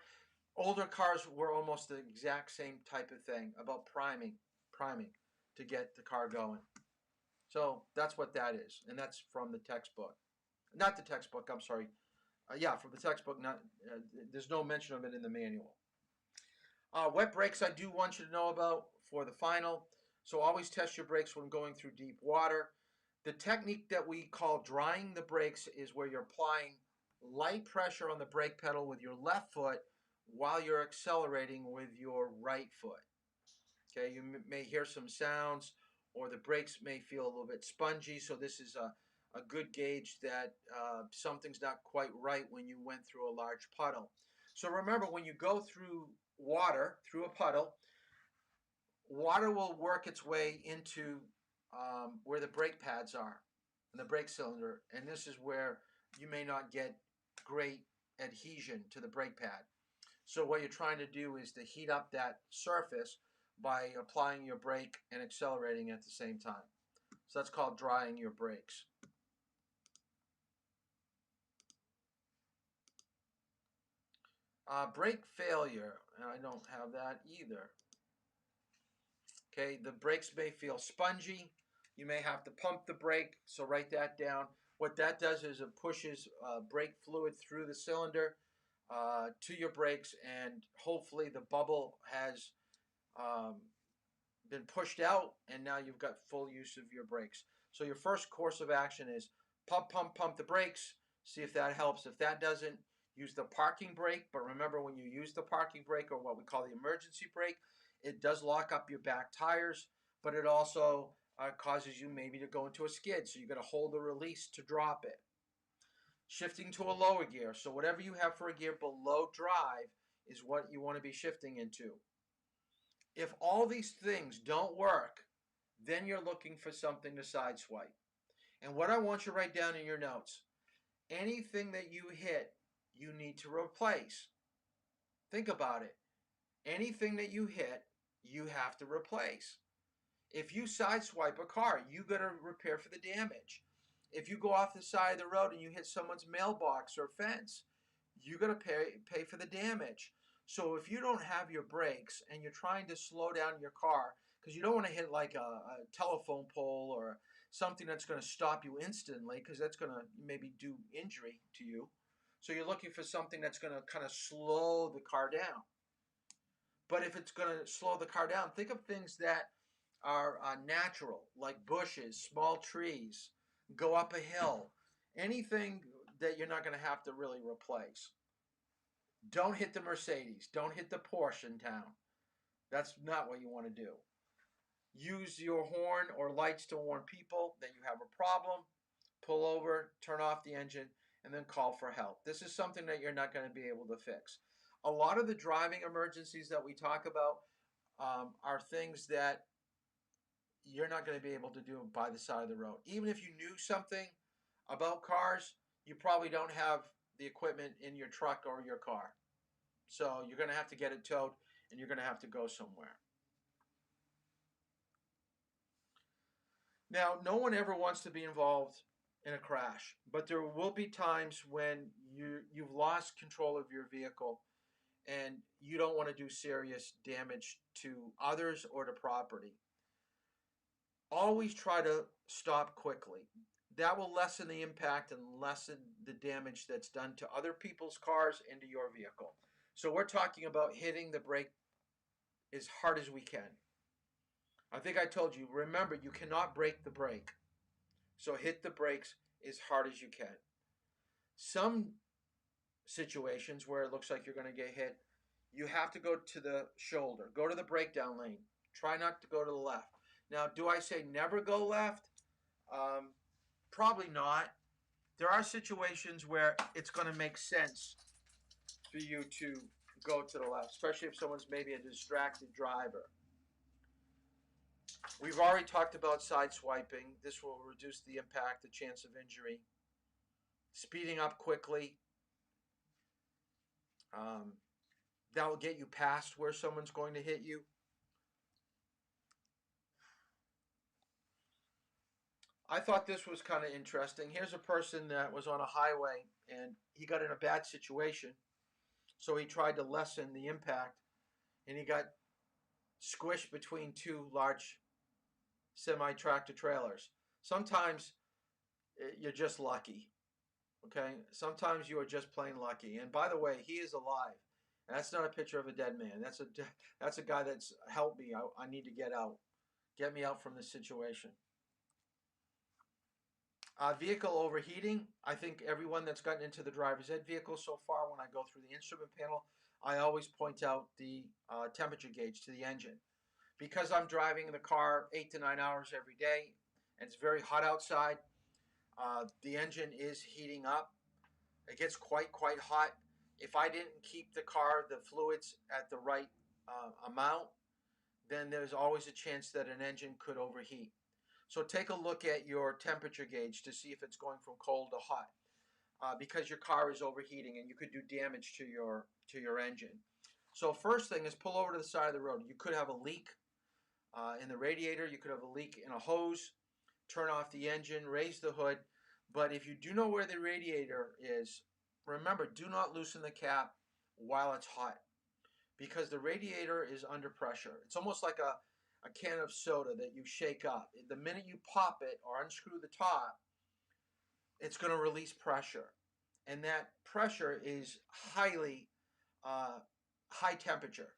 Older cars were almost the exact same type of thing, about priming to get the car going. So that's what that is, and that's from the textbook. Not the textbook, I'm sorry. Yeah, from the textbook. Not there's no mention of it in the manual. Wet brakes I do want you to know about for the final. So always test your brakes when going through deep water. The technique that we call drying the brakes is where you're applying light pressure on the brake pedal with your left foot while you're accelerating with your right foot. Okay, you may hear some sounds, or the brakes may feel a little bit spongy, so this is a good gauge that something's not quite right when you went through a large puddle. So remember, when you go through water, through a puddle, water will work its way into where the brake pads are and the brake cylinder, and this is where you may not get great adhesion to the brake pad. So what you're trying to do is to heat up that surface by applying your brake and accelerating at the same time. So that's called drying your brakes. Brake failure, I don't have that either. Okay, the brakes may feel spongy. You may have to pump the brake, so write that down. What that does is it pushes brake fluid through the cylinder to your brakes, and hopefully the bubble has been pushed out, and now you've got full use of your brakes. So your first course of action is pump the brakes, see if that helps. If that doesn't, use the parking brake. But remember, when you use the parking brake, or what we call the emergency brake, it does lock up your back tires, but it also causes you maybe to go into a skid, so you're going to hold the release to drop it. Shifting to a lower gear, so whatever you have for a gear below drive is what you want to be shifting into. If all these things don't work, then you're looking for something to sideswipe. And what I want you to write down in your notes, anything that you hit, you need to replace. Think about it. Anything that you hit, you have to replace. If you sideswipe a car, you got to repair for the damage. If you go off the side of the road and you hit someone's mailbox or fence, you're going to pay for the damage. So if you don't have your brakes and you're trying to slow down your car, because you don't want to hit like a telephone pole or something that's going to stop you instantly, because that's going to maybe do injury to you. So you're looking for something that's going to kind of slow the car down. But if it's going to slow the car down, think of things that are natural, like bushes, small trees, go up a hill, anything that you're not going to have to really replace. Don't hit the Mercedes. Don't hit the Porsche in town. That's not what you want to do. Use your horn or lights to warn people that you have a problem. Pull over, turn off the engine, and then call for help. This is something that you're not going to be able to fix. A lot of the driving emergencies that we talk about are things that you're not going to be able to do by the side of the road. Even if you knew something about cars, you probably don't have the equipment in your truck or your car. So you're going to have to get it towed, and you're going to have to go somewhere. Now, no one ever wants to be involved in a crash, but there will be times when you've lost control of your vehicle and you don't want to do serious damage to others or to property. Always try to stop quickly. That will lessen the impact and lessen the damage that's done to other people's cars and to your vehicle. So we're talking about hitting the brake as hard as we can. I think I told you, remember, you cannot break the brake. So hit the brakes as hard as you can. Some situations where it looks like you're going to get hit, you have to go to the shoulder. Go to the breakdown lane. Try not to go to the left. Now, do I say never go left? Probably not. There are situations where it's going to make sense for you to go to the left, especially if someone's maybe a distracted driver. We've already talked about side swiping. This will reduce the impact, the chance of injury. Speeding up quickly. That will get you past where someone's going to hit you. I thought this was kind of interesting. Here's a person that was on a highway and he got in a bad situation. So he tried to lessen the impact and he got squished between two large semi-tractor trailers. Sometimes you're just lucky. Okay? Sometimes you are just plain lucky. And by the way, he is alive. And that's not a picture of a dead man. That's a guy that's helped me. I need to get out. Get me out from this situation. Vehicle overheating. I think everyone that's gotten into the driver's ed vehicle so far, when I go through the instrument panel, I always point out the temperature gauge to the engine. Because I'm driving the car 8 to 9 hours every day, and it's very hot outside, the engine is heating up. It gets quite hot. If I didn't keep the fluids at the right amount, then there's always a chance that an engine could overheat. So take a look at your temperature gauge to see if it's going from cold to hot, because your car is overheating and you could do damage to your engine. So first thing is pull over to the side of the road. You could have a leak in the radiator. You could have a leak in a hose. Turn off the engine, raise the hood. But if you do know where the radiator is, remember, do not loosen the cap while it's hot, because the radiator is under pressure. It's almost like a can of soda that you shake up. The minute you pop it or unscrew the top, it's going to release pressure. And that pressure is highly high temperature.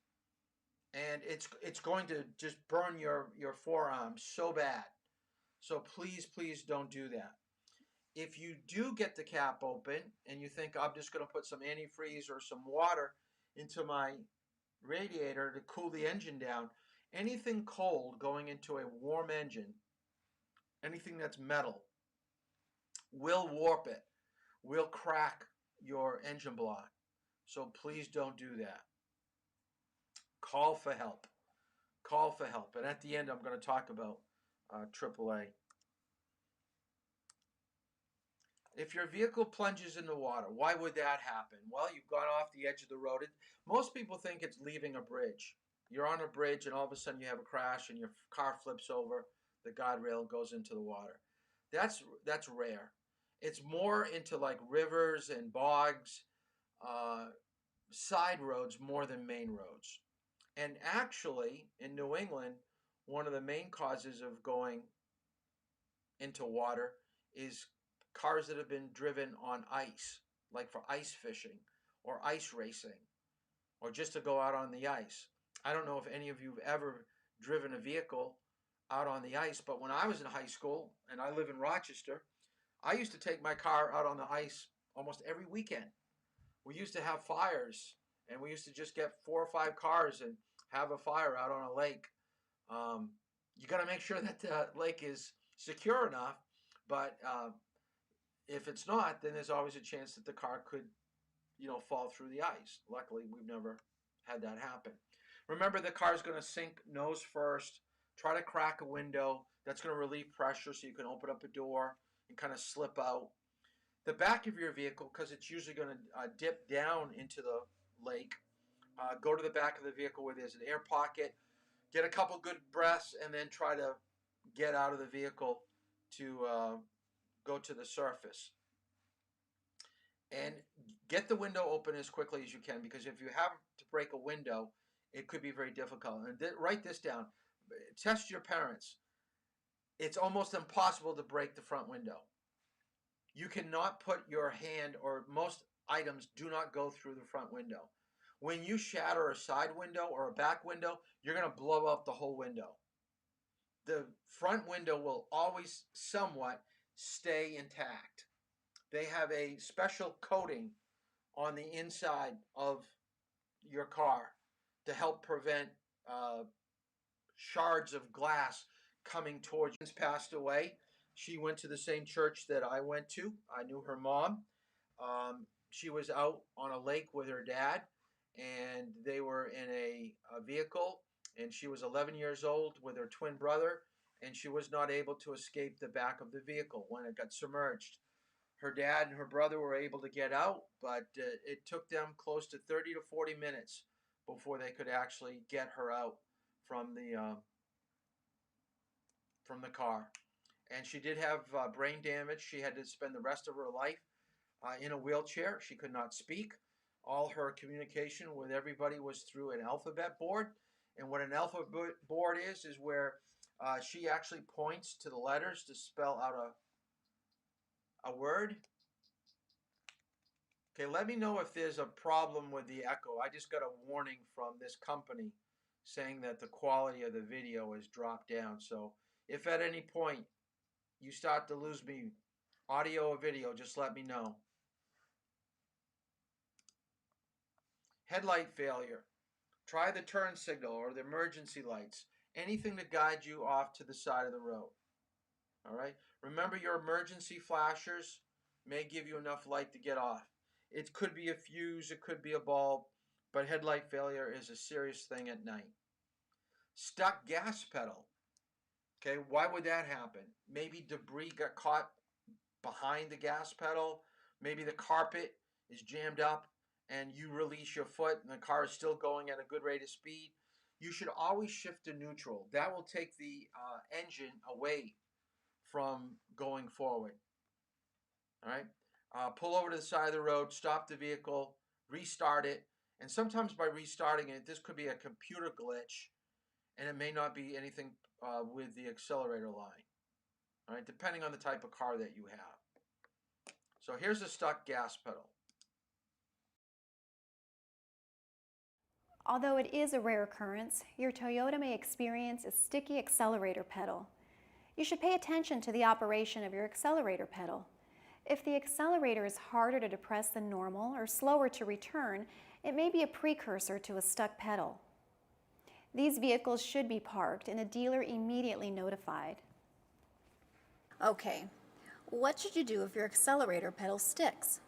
And it's going to just burn your forearms so bad. So please don't do that. If you do get the cap open and you think, I'm just going to put some antifreeze or some water into my radiator to cool the engine down, anything cold going into a warm engine, anything that's metal, will warp it, will crack your engine block. So please don't do that. Call for help. Call for help. And at the end, I'm going to talk about AAA. If your vehicle plunges in the water, why would that happen? Well, you've gone off the edge of the road. Most people think it's leaving a bridge. You're on a bridge and all of a sudden you have a crash and your car flips over, the guardrail goes into the water. That's rare. It's more into like rivers and bogs, side roads more than main roads. And actually, in New England, one of the main causes of going into water is cars that have been driven on ice, like for ice fishing or ice racing, or just to go out on the ice. I don't know if any of you have ever driven a vehicle out on the ice, but when I was in high school, and I live in Rochester, I used to take my car out on the ice almost every weekend. We used to have fires, and we used to just get 4 or 5 cars and have a fire out on a lake. You got to make sure that the lake is secure enough, but if it's not, then there's always a chance that the car could, fall through the ice. Luckily, we've never had that happen. Remember, the car's going to sink nose first. Try to crack a window. That's going to relieve pressure so you can open up a door and kind of slip out. The back of your vehicle, because it's usually going to dip down into the lake, go to the back of the vehicle where there's an air pocket, get a couple good breaths, and then try to get out of the vehicle to go to the surface. And get the window open as quickly as you can, because if you have to break a window, it could be very difficult. And write this down. Test your parents. It's almost impossible to break the front window. You cannot put your hand, or most items do not go through the front window. When you shatter a side window or a back window, you're going to blow up the whole window. The front window will always somewhat stay intact. They have a special coating on the inside of your car to help prevent shards of glass coming towards you. Passed away. She went to the same church that I went to. I knew her mom. She was out on a lake with her dad, and they were in a vehicle, and she was 11 years old with her twin brother, and she was not able to escape the back of the vehicle when it got submerged. Her dad and her brother were able to get out, but it took them close to 30 to 40 minutes before they could actually get her out from the car. And she did have brain damage. She had to spend the rest of her life in a wheelchair. She could not speak. All her communication with everybody was through an alphabet board. And what an alphabet board is where she actually points to the letters to spell out a word. Okay, let me know if there's a problem with the echo. I just got a warning from this company saying that the quality of the video has dropped down. So if at any point you start to lose me, audio or video, just let me know. Headlight failure. Try the turn signal or the emergency lights. Anything to guide you off to the side of the road. All right? Remember, your emergency flashers may give you enough light to get off. It could be a fuse, it could be a bulb, but headlight failure is a serious thing at night. Stuck gas pedal. Okay, why would that happen? Maybe debris got caught behind the gas pedal. Maybe the carpet is jammed up and you release your foot and the car is still going at a good rate of speed. You should always shift to neutral. That will take the engine away from going forward. All right? Pull over to the side of the road, stop the vehicle, restart it. And sometimes by restarting it, this could be a computer glitch, and it may not be anything with the accelerator line. All right, depending on the type of car that you have. So here's a stuck gas pedal. Although it is a rare occurrence, your Toyota may experience a sticky accelerator pedal. You should pay attention to the operation of your accelerator pedal. If the accelerator is harder to depress than normal or slower to return, it may be a precursor to a stuck pedal. These vehicles should be parked and a dealer immediately notified. Okay, what should you do if your accelerator pedal sticks?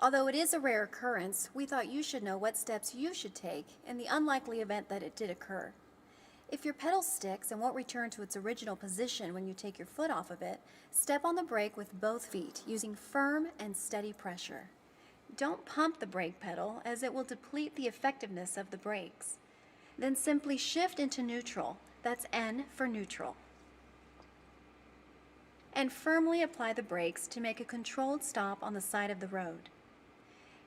Although it is a rare occurrence, we thought you should know what steps you should take in the unlikely event that it did occur. If your pedal sticks and won't return to its original position when you take your foot off of it, step on the brake with both feet using firm and steady pressure. Don't pump the brake pedal as it will deplete the effectiveness of the brakes. Then simply shift into neutral. That's N for neutral. and firmly apply the brakes to make a controlled stop on the side of the road.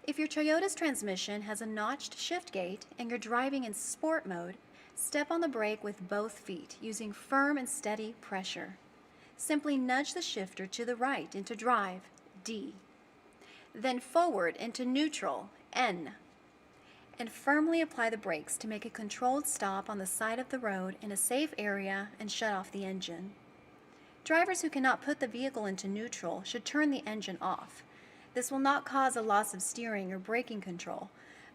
If your Toyota's transmission has a notched shift gate and you're driving in sport mode, step on the brake with both feet using firm and steady pressure. Simply nudge the shifter to the right into drive, D, then forward into neutral, N, and firmly apply the brakes to make a controlled stop on the side of the road in a safe area and shut off the engine. Drivers who cannot put the vehicle into neutral should turn the engine off. This will not cause a loss of steering or braking control,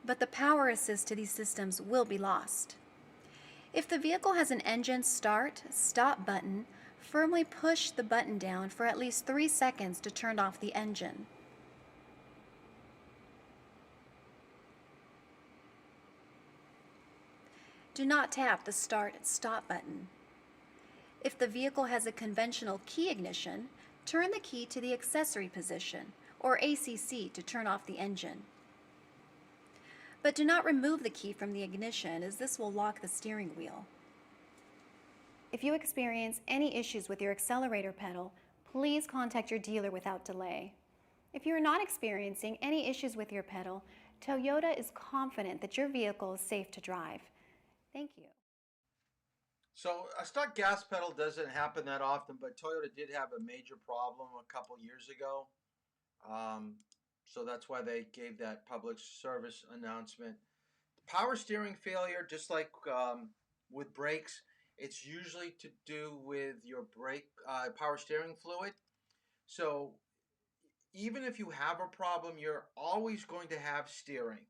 but the power assist to these systems will be lost. If the vehicle has an engine start-stop button, firmly push the button down for at least 3 seconds to turn off the engine. Do not tap the start-stop button. If the vehicle has a conventional key ignition, turn the key to the accessory position, or ACC, to turn off the engine. But do not remove the key from the ignition, as this will lock the steering wheel. If you experience any issues with your accelerator pedal, please contact your dealer without delay. If you are not experiencing any issues with your pedal, Toyota is confident that your vehicle is safe to drive. Thank you. So a stuck gas pedal doesn't happen that often, but Toyota did have a major problem a couple years ago. So that's why they gave that public service announcement. Power steering failure, just like with brakes, it's usually to do with your brake power steering fluid. So even if you have a problem, you're always going to have steering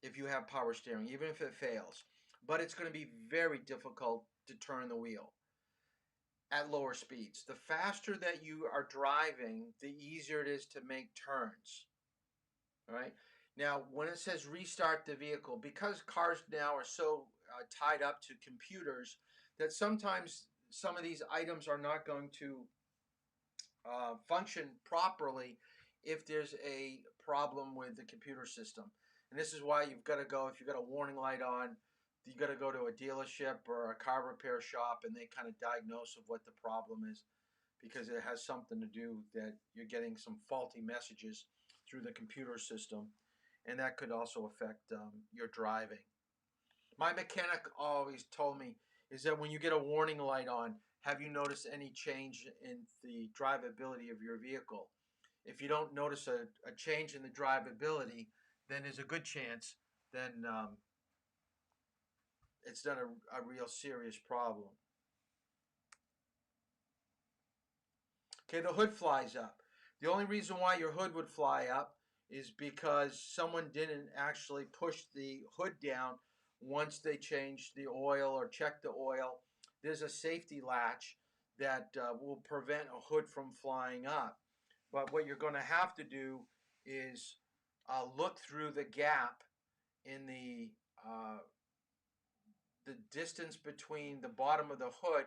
if you have power steering, even if it fails. But it's going to be very difficult to turn the wheel at lower speeds. The faster that you are driving, the easier it is to make turns. All right. Now, when it says restart the vehicle, because cars now are so tied up to computers that sometimes some of these items are not going to function properly if there's a problem with the computer system. And this is why you've got to go, if you've got a warning light on, you got to go to a dealership or a car repair shop, and they kind of diagnose of what the problem is, because it has something to do that you're getting some faulty messages through the computer system, and that could also affect your driving. My mechanic always told me is that when you get a warning light on, have you noticed any change in the drivability of your vehicle? If you don't notice a change in the drivability, then there's a good chance then it's not a real serious problem. Okay, the hood flies up. The only reason why your hood would fly up is because someone didn't actually push the hood down once they changed the oil or checked the oil. There's a safety latch that will prevent a hood from flying up. But what you're going to have to do is look through the gap in the distance between the bottom of the hood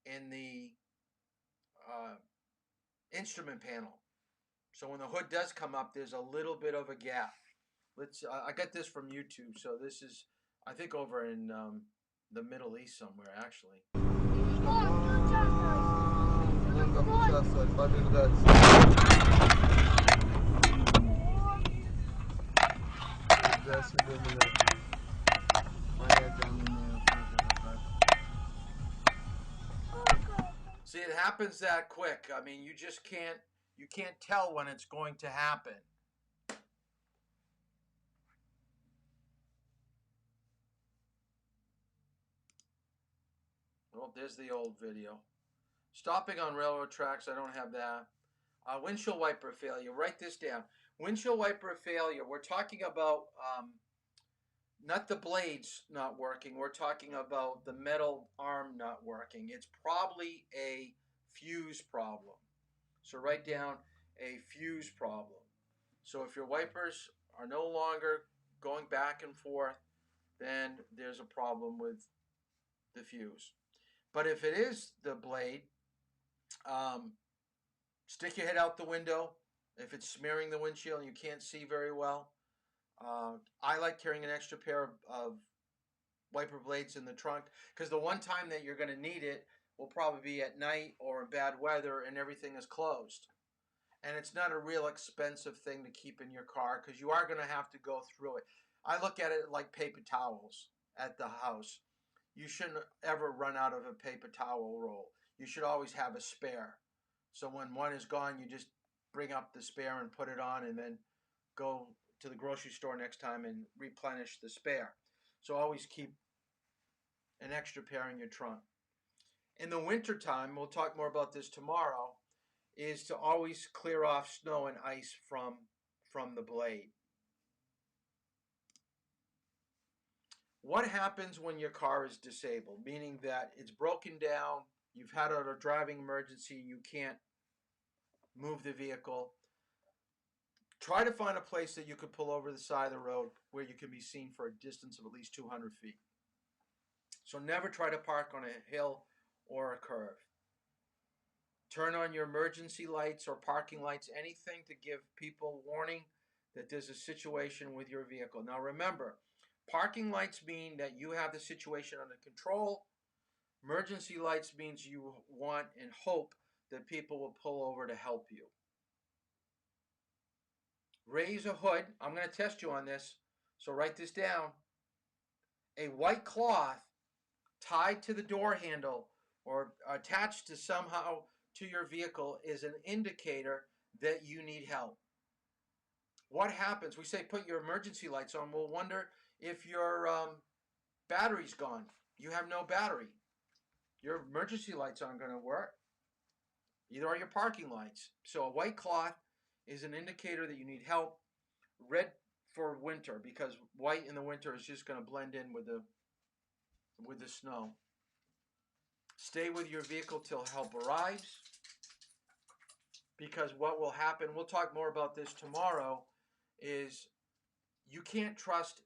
and the instrument panel. So when the hood does come up, there's a little bit of a gap. Let's. I got this from YouTube, so this is, I think, over in the Middle East somewhere, actually. See, it happens that quick. I mean, you can't tell when it's going to happen. Well, there's the old video. Stopping on railroad tracks, I don't have that. Windshield wiper failure, write this down. Windshield wiper failure, we're talking about not the blades not working, we're talking about the metal arm not working. It's probably a fuse problem. So write down a fuse problem. So if your wipers are no longer going back and forth, then there's a problem with the fuse. But if it is the blade, stick your head out the window. If it's smearing the windshield and you can't see very well, I like carrying an extra pair of wiper blades in the trunk, because the one time that you're going to need it will probably be at night or in bad weather and everything is closed. And it's not a real expensive thing to keep in your car because you are going to have to go through it. I look at it like paper towels at the house. You shouldn't ever run out of a paper towel roll. You should always have a spare. So when one is gone, you just bring up the spare and put it on and then go to the grocery store next time and replenish the spare. So always keep an extra pair in your trunk. In the wintertime, we'll talk more about this tomorrow, is to always clear off snow and ice from the blade. What happens when your car is disabled? Meaning that it's broken down, you've had a driving emergency, you can't move the vehicle. Try to find a place that you could pull over the side of the road where you can be seen for a distance of at least 200 feet. So never try to park on a hill or a curve. Turn on your emergency lights or parking lights, anything to give people warning that there's a situation with your vehicle. Now remember, parking lights mean that you have the situation under control. Emergency lights means you want and hope that people will pull over to help you. Raise a hood. I'm going to test you on this, so write this down. A white cloth tied to the door handle or attached to somehow to your vehicle is an indicator that you need help. What happens? We say put your emergency lights on. We'll wonder if your battery's gone. You have no battery. Your emergency lights aren't going to work. Either are your parking lights. So a white cloth is an indicator that you need help. Red for winter, because white in the winter is just going to blend in with the snow. Stay with your vehicle till help arrives, because what will happen, we'll talk more about this tomorrow, is you can't trust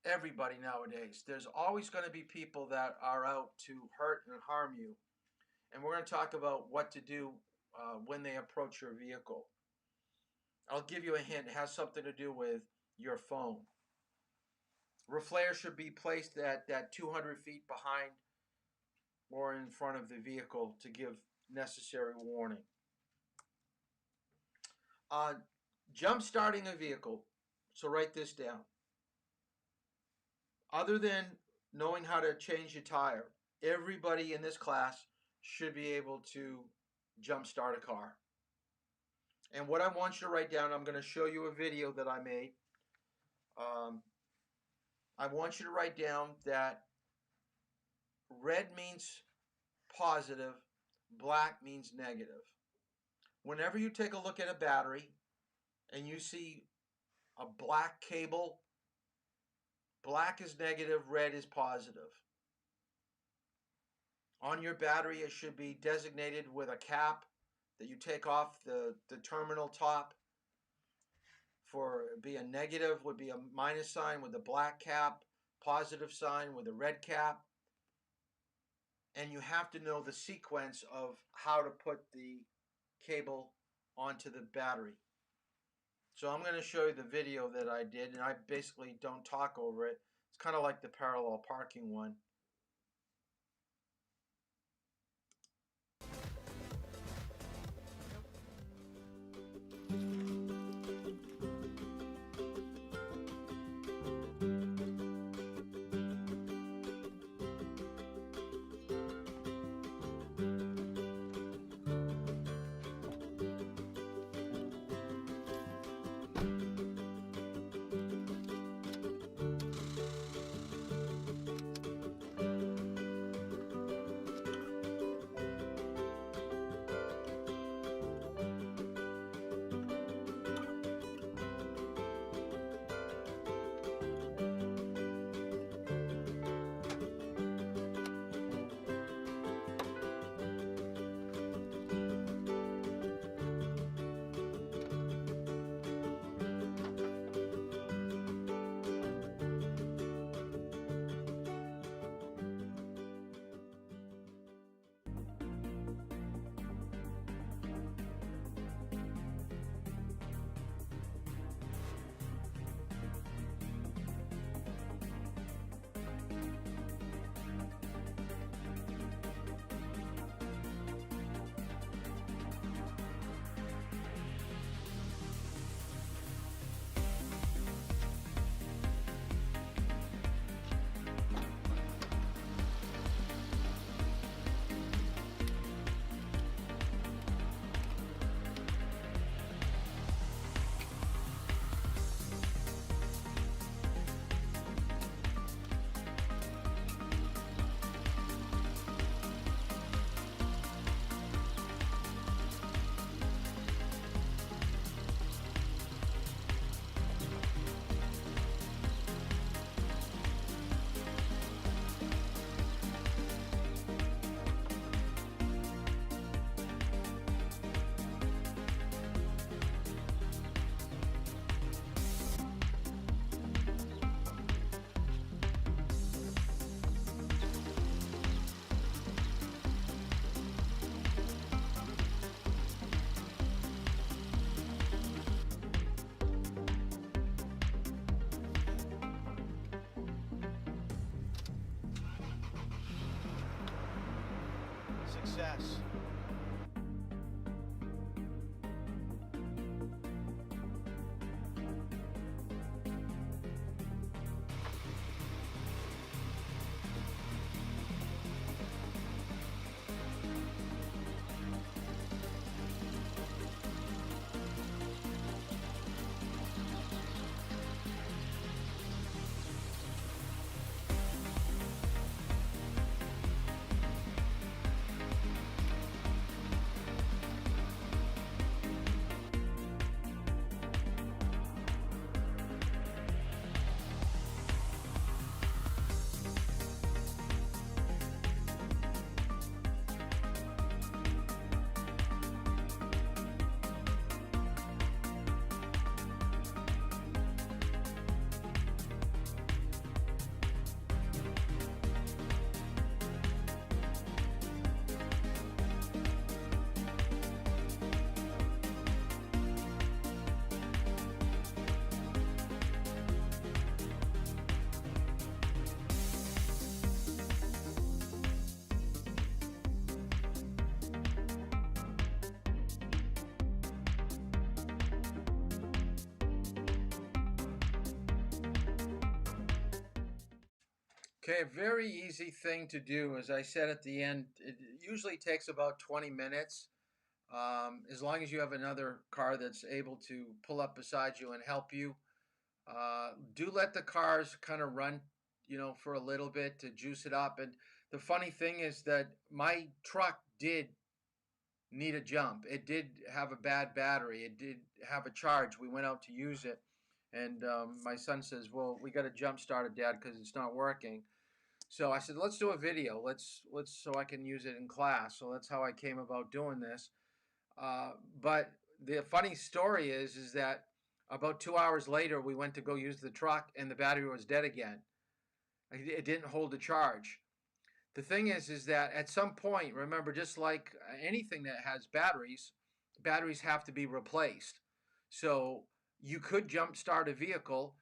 everybody nowadays. There's always going to be people that are out to hurt and harm you. And we're going to talk about what to do when they approach your vehicle. I'll give you a hint. It has something to do with your phone. Reflector should be placed at 200 feet behind or in front of the vehicle to give necessary warning. Jump starting a vehicle. So write this down. Other than knowing how to change your tire, everybody in this class should be able to jump start a car. And what I want you to write down, I'm going to show you a video that I made. I want you to write down that red means positive, black means negative. Whenever you take a look at a battery and you see a black cable, black is negative, red is positive. On your battery, it should be designated with a cap that you take off the terminal top. For be a negative would be a minus sign with a black cap, positive sign with a red cap. And you have to know the sequence of how to put the cable onto the battery. So I'm going to show you the video that I did, and I basically don't talk over it. It's kind of like the parallel parking one. success. Okay, a very easy thing to do, as I said at the end, it usually takes about 20 minutes. As long as you have another car that's able to pull up beside you and help you. Do let the cars kind of run, for a little bit to juice it up. And the funny thing is that my truck did need a jump. It did have a bad battery. It did have a charge. We went out to use it. And my son says, well, we got to jump start it, Dad, because it's not working. So I said, let's do a video. Let's so I can use it in class. So that's how I came about doing this. But the funny story is that about 2 hours later, we went to go use the truck, and the battery was dead again. It didn't hold a charge. The thing is that at some point, remember, just like anything that has batteries, batteries have to be replaced. So you could jump start a vehicle,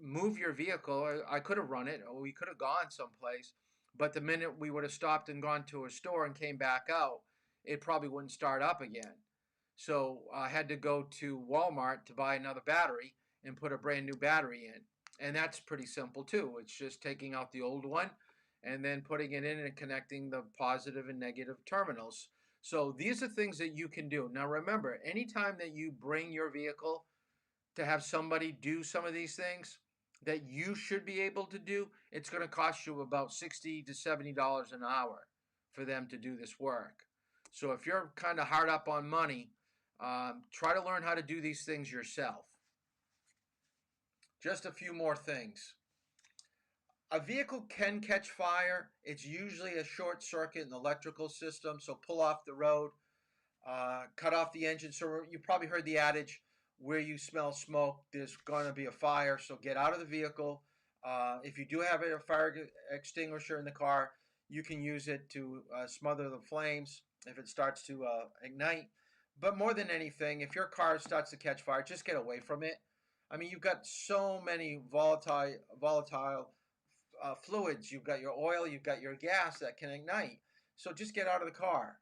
move your vehicle. I could have run it, or we could have gone someplace. But the minute we would have stopped and gone to a store and came back out, it probably wouldn't start up again. So I had to go to Walmart to buy another battery and put a brand new battery in. And that's pretty simple too. It's just taking out the old one and then putting it in and connecting the positive and negative terminals. So these are things that you can do. Now remember, anytime that you bring your vehicle to have somebody do some of these things that you should be able to do, it's going to cost you about $60 to $70 an hour for them to do this work. So if you're kind of hard up on money, try to learn how to do these things yourself. Just a few more things. A vehicle can catch fire. It's usually a short circuit in the electrical system, so pull off the road, cut off the engine. So you probably heard the adage, where you smell smoke, there's going to be a fire, so get out of the vehicle. If you do have a fire extinguisher in the car, you can use it to smother the flames if it starts to ignite. But more than anything, if your car starts to catch fire, just get away from it. I mean, you've got so many volatile fluids. You've got your oil, you've got your gas that can ignite. So just get out of the car.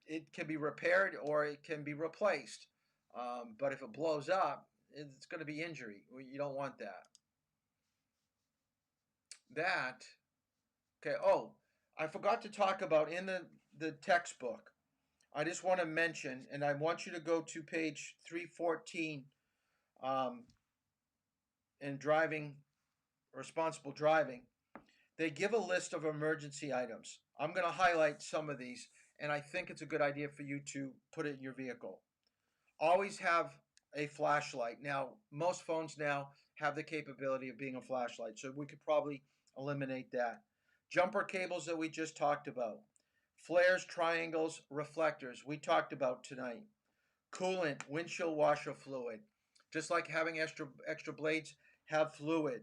It can be repaired or it can be replaced. But if it blows up, it's going to be injury. You don't want that. Okay, oh, I forgot to talk about in the textbook. I just want to mention, and I want you to go to page 314 in responsible driving. They give a list of emergency items. I'm going to highlight some of these, and I think it's a good idea for you to put it in your vehicle. Always have a flashlight. Now, most phones now have the capability of being a flashlight, so we could probably eliminate that. Jumper cables that we just talked about. Flares, triangles, reflectors, we talked about tonight. Coolant, windshield washer fluid. Just like having extra blades, have fluid.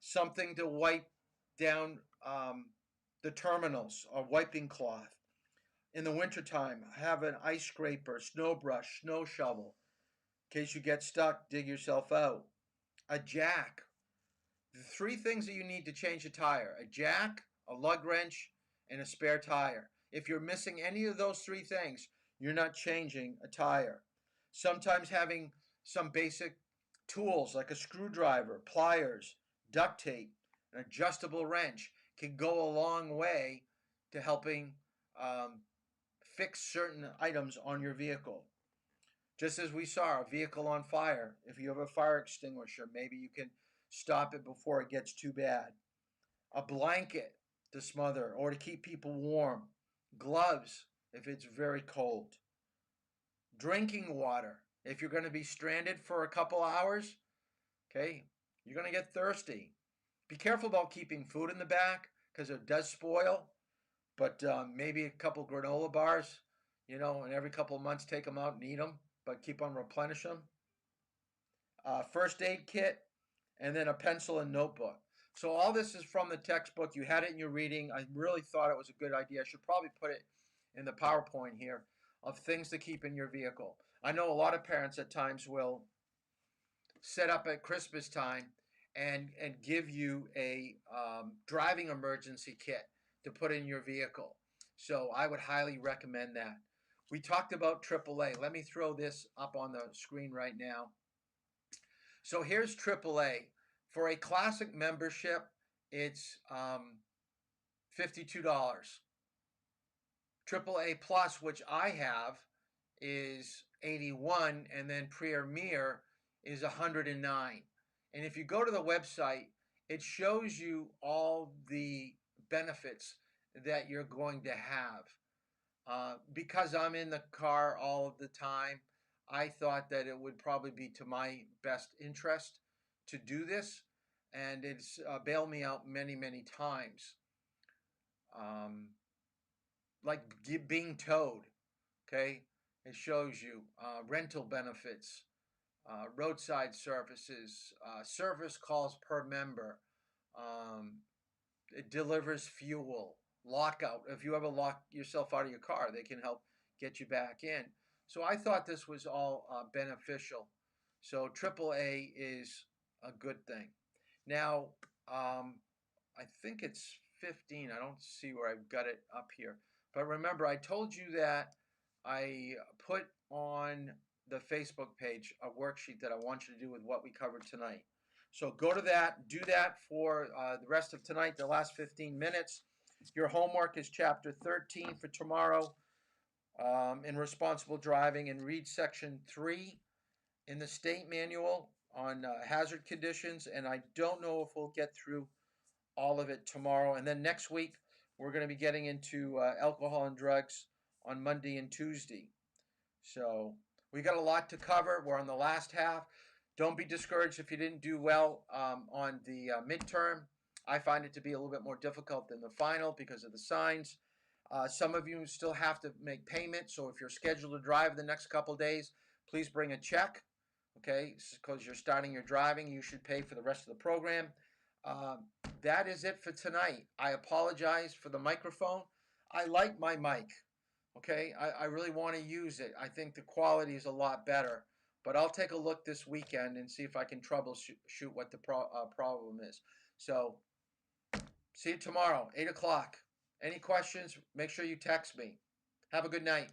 Something to wipe down the terminals, a wiping cloth. In the wintertime, have an ice scraper, snow brush, snow shovel. In case you get stuck, dig yourself out. A jack. The three things that you need to change a tire: a jack, a lug wrench, and a spare tire. If you're missing any of those three things, you're not changing a tire. Sometimes having some basic tools like a screwdriver, pliers, duct tape, an adjustable wrench can go a long way to helping fix certain items on your vehicle. Just as we saw a vehicle on fire, if you have a fire extinguisher, maybe you can stop it before it gets too bad. A blanket to smother or to keep people warm. Gloves if it's very cold. Drinking water. If you're going to be stranded for a couple hours, okay, you're going to get thirsty. Be careful about keeping food in the back because it does spoil. But maybe a couple granola bars, and every couple of months take them out and eat them, but keep on replenish them. First aid kit, and then a pencil and notebook. So all this is from the textbook. You had it in your reading. I really thought it was a good idea. I should probably put it in the PowerPoint here of things to keep in your vehicle. I know a lot of parents at times will set up at Christmas time and give you a driving emergency kit to put in your vehicle. So I would highly recommend that. We talked about AAA. Let me throw this up on the screen right now. So here's AAA. For a classic membership, it's $52. AAA Plus, which I have, is $81, and then Premier is $109. And if you go to the website, it shows you all the benefits that you're going to have. Because I'm in the car all of the time, I thought that it would probably be to my best interest to do this, and it's bailed me out many, many times. Like being towed, okay? It shows you rental benefits, roadside services, service calls per member. It delivers fuel, lockout. If you ever lock yourself out of your car, they can help get you back in. So I thought this was all beneficial. So AAA is a good thing. Now, I think it's 15. I don't see where I've got it up here. But remember, I told you that I put on the Facebook page a worksheet that I want you to do with what we covered tonight. So go to that, do that for the rest of tonight, the last 15 minutes. Your homework is chapter 13 for tomorrow in responsible driving, and read section 3 in the state manual on hazard conditions. And I don't know if we'll get through all of it tomorrow. And then next week, we're going to be getting into alcohol and drugs on Monday and Tuesday. So we got a lot to cover. We're on the last half. Don't be discouraged if you didn't do well on the midterm. I find it to be a little bit more difficult than the final because of the signs. Some of you still have to make payments, so if you're scheduled to drive the next couple days, please bring a check, okay? Because you're starting your driving, you should pay for the rest of the program. That is it for tonight. I apologize for the microphone. I like my mic, okay? I really want to use it. I think the quality is a lot better. But I'll take a look this weekend and see if I can troubleshoot what the problem is. So, see you tomorrow, 8 o'clock. Any questions, make sure you text me. Have a good night.